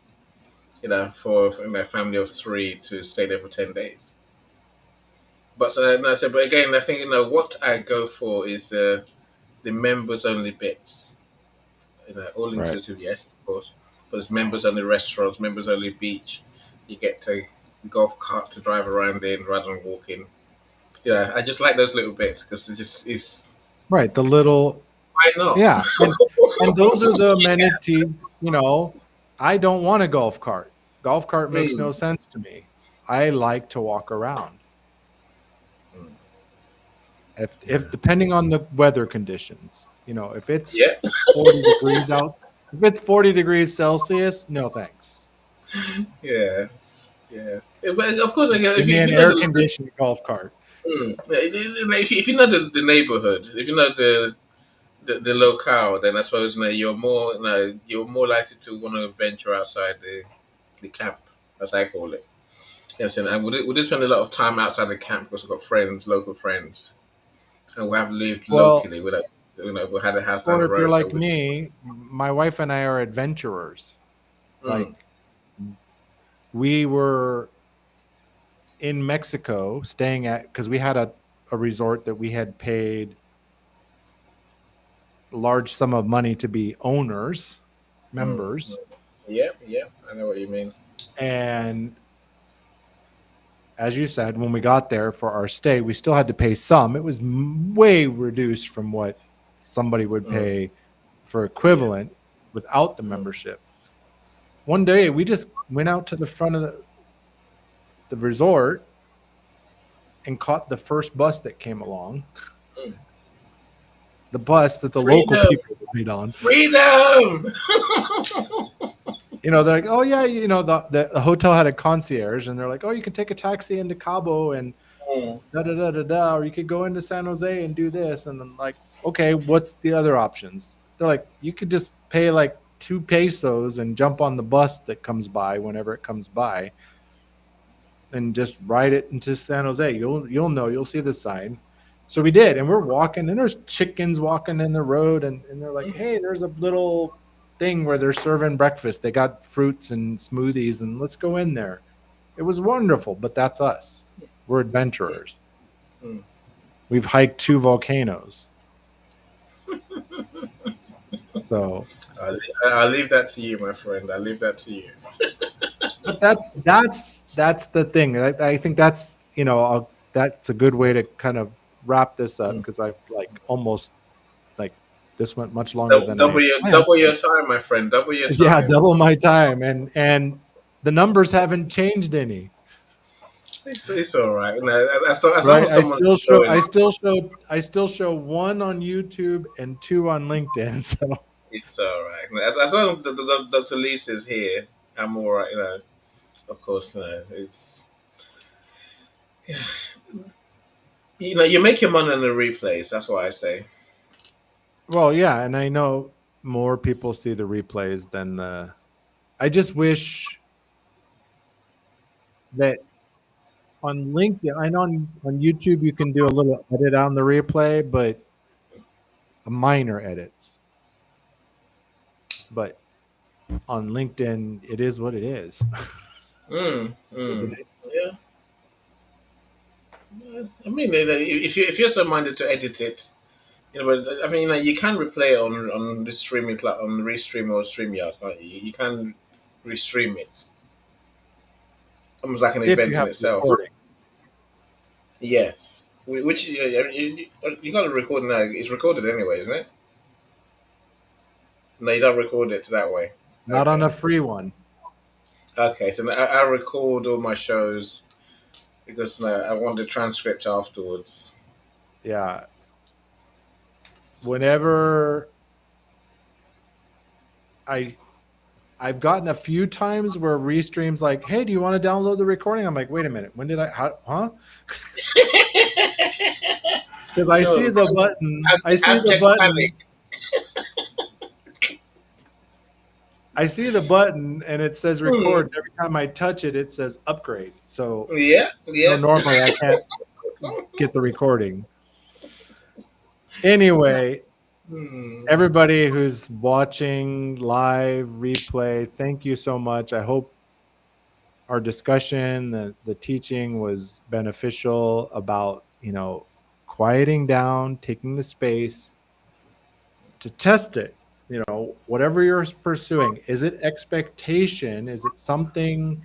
For my family of three to stay there for 10 days. But no, but again, I think what I go for is the members only bits. All Right. inclusive, yes, of course. But it's members only restaurants, members only beach. You get to golf cart to drive around in rather than walking. Yeah, I just like those little bits because it just is. Right. The little, Why not? yeah. And those are the amenities, I don't want a golf cart. Golf cart makes Mm, no sense to me. I like to walk around. mm, If depending on the weather conditions, if it's yeah, 40 degrees out, if it's 40 degrees Celsius, no thanks. yes, yes. But of course, again, Give me if an you know air the conditioned golf cart. if you know the neighborhood, if you know the locale, then I suppose you're more likely to want to venture outside the camp, as I call it. Yes, and we did spend a lot of time outside the camp because we've got friends, local friends, and we have lived Well, locally. We had a house down or the if you're road, so like me, my wife and I are adventurers. mm, Like we were in Mexico staying at because we had a resort that we had paid a large sum of money to be owners, mm, mm. members. Yeah, yeah, I know what you mean. And as you said, when we got there for our stay, we still had to pay some. It was way reduced from what somebody would Mm, pay for yeah, equivalent without the mm, membership. One day we just went out to the front of the resort and caught the first bus that came along, mm. the bus that the local Freedom, people ride on. freedom. They're like, oh yeah, the hotel had a concierge, and they're like, oh, you can take a taxi into Cabo and Mm, da da da da da, or you could go into San Jose and do this. And I'm like, okay, what's the other options? They're like, you could just pay like 2 pesos and jump on the bus that comes by whenever it comes by, and just ride it into San Jose. You'll see the sign. So we did, and we're walking, and there's chickens walking in the road, and they're like, hey, there's a little thing where they're serving breakfast. They got fruits and smoothies, and let's go in there. It was wonderful, but that's us. We're adventurers. mm. We've hiked 2 volcanoes. So, I'll leave that to you, my friend. I'll leave that to you. but that's the thing. I think that's a good way to kind of wrap this up Mm. because I've almost like this went much longer than I planned. Double your time, my friend. Double your Yeah, time. double my time, and the numbers haven't changed any. It's all right. As long Right? as someone's going, I still show one on YouTube and two on LinkedIn. So it's all right. As long as Dr. Lisa is here, I'm all right. Of course, it's you make your money on the replays. That's what I say. well, yeah, and I know more people see the replays than the. I just wish that on LinkedIn, I know on YouTube you can do a little edit on the replay, but minor edits. But on LinkedIn, it is what it is, Mm, isn't mm. it? Yeah. Yeah. I mean, if you're so minded to edit it, but I mean, you can replay it on the streaming on Restream or StreamYard, can't you? You can restream it, almost like an If you event in have a itself. recording. Which you got to record now. It's recorded anyway, isn't it? No, you don't record it that way. Not on Okay. a free one. Okay. So I record all my shows because I want the transcript afterwards. Yeah. Whenever I I've gotten a few times where Restream's like, "Hey, do you want to download the recording?" I'm like, "Wait a minute. When did I huh?" Because I see Sure. the button. I see the Abject button. panic. I see the button and it says Hmm. record. Every time I touch it, it says upgrade. So, Yeah. Yeah. normally I can't get the recording. Anyway, Hmm. everybody who's watching live replay, thank you so much. I hope our discussion, the teaching was beneficial about, quieting down, taking the space to test it. Whatever you're pursuing, is it expectation? Is it something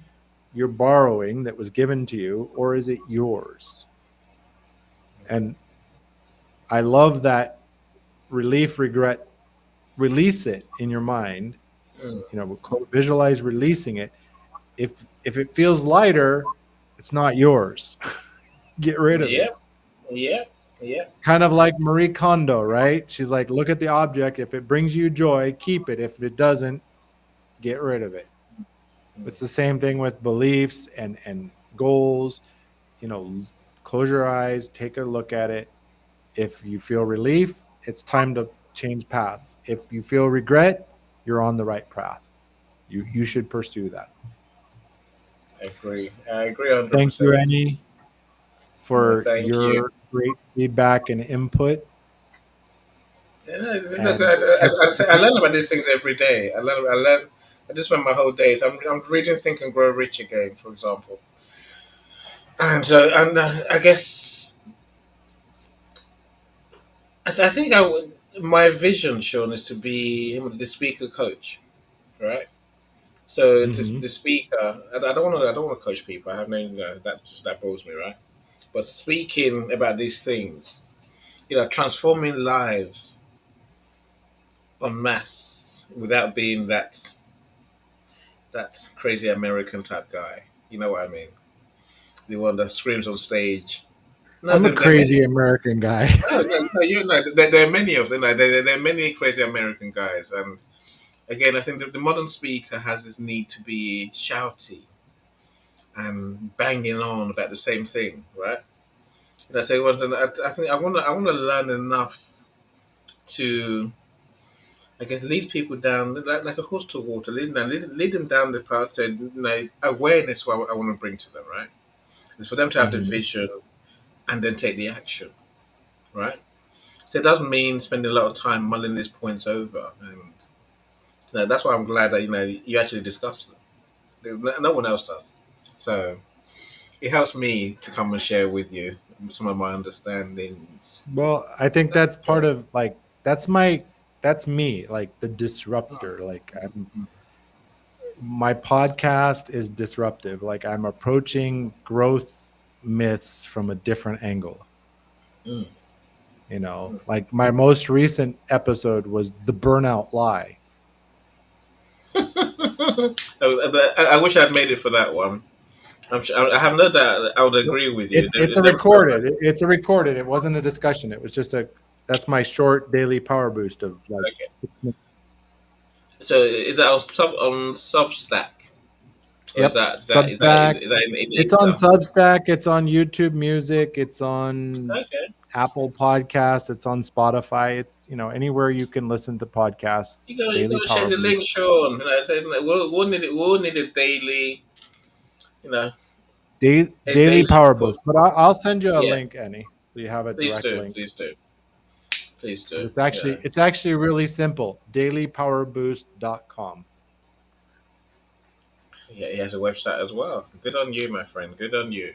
you're borrowing that was given to you, or is it yours? And I love that relief, regret, release it in your mind. Hmm. Visualize releasing it. If it feels lighter, it's not yours. Get rid of Yeah. it. Yeah. Yeah. Kind of like Marie Kondo, right? She's like, look at the object. If it brings you joy, keep it. If it doesn't, get rid of it. It's the same thing with beliefs and goals. You know, close your eyes, take a look at it. If you feel relief, it's time to change paths. If you feel regret, you're on the right path. You should pursue that. I agree. I agree Thank you, 100%. Annie, No, for thank you. your great feedback and input. Yeah, look, And catch up with I you. learn about these things every day. I learn. I just spend my whole days. I'm reading Think and Grow Rich again, for example. And so, and I guess I think my vision, Sean, is to be the speaker coach, right? So to Hmm. the speaker, I don't want to. I don't want to coach people. I have no that bores me, right? But speaking about these things, transforming lives en masse without being that crazy American type guy. You know what I mean? The one that screams on stage. No, I'm a there are many. crazy American guy. No, no, no, there are many of them. There are many crazy American guys, and again, I think the modern speaker has this need to be shouty and banging on about the same thing, right? And I say, well, then I think I want to learn enough to, I guess, lead people down like a horse to water, lead them down the path to awareness. What I want to bring to them, right? Is for them to have the Hmm. vision and then take the action, right? So it doesn't mean spending a lot of time mulling these points over, and that's why I'm glad that you actually discuss them. No one else does, so it helps me to come and share with you some of my understandings. Well, I think That's that's part right. of like that's me, like the disruptor. Like my podcast is disruptive. Like I'm approaching growth myths from a different angle. Mm. Like my most recent episode was the burnout lie. I wish I'd made it for that one. I have no doubt I would agree with you. It's a There was stuff recorded. It's a recorded. It wasn't a discussion. It was just a. That's my short daily power boost of like okay. 6 minutes. So is that on Substack, or Yep. is that Substack. in It's on Ether? Substack. It's on YouTube Music. It's on Okay, Apple Podcasts. It's on Spotify. It's anywhere you can listen to podcasts. you Daily gotta check Power the link, Boost. Sean. I said we'll need a daily, you know, a Daily daily Power Boost. input. But I'll send you a Yes, link, Annie, so you have a please direct do, link. please do, please do. It's actually Yeah, it's actually really simple. Dailypowerboost.com. yeah. He has a website as well. Good on you, my friend. Good on you.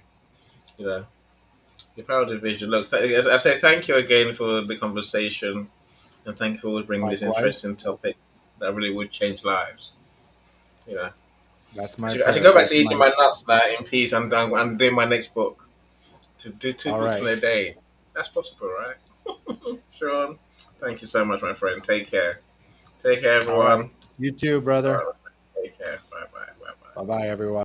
You know, the Power Division. Look, I say thank you again for the conversation, and thank you for always bringing these Likewise. interesting topics that really would change lives. You know, That's my I should go back to that's eating my my nuts now in peace and doing my next book. To do two all books in right. a day. That's possible, right? Sean, thank you so much, my friend. Take care. Take care, All right. everyone. You too, All brother. right. Take care. Bye bye. Bye bye. Bye bye, everyone.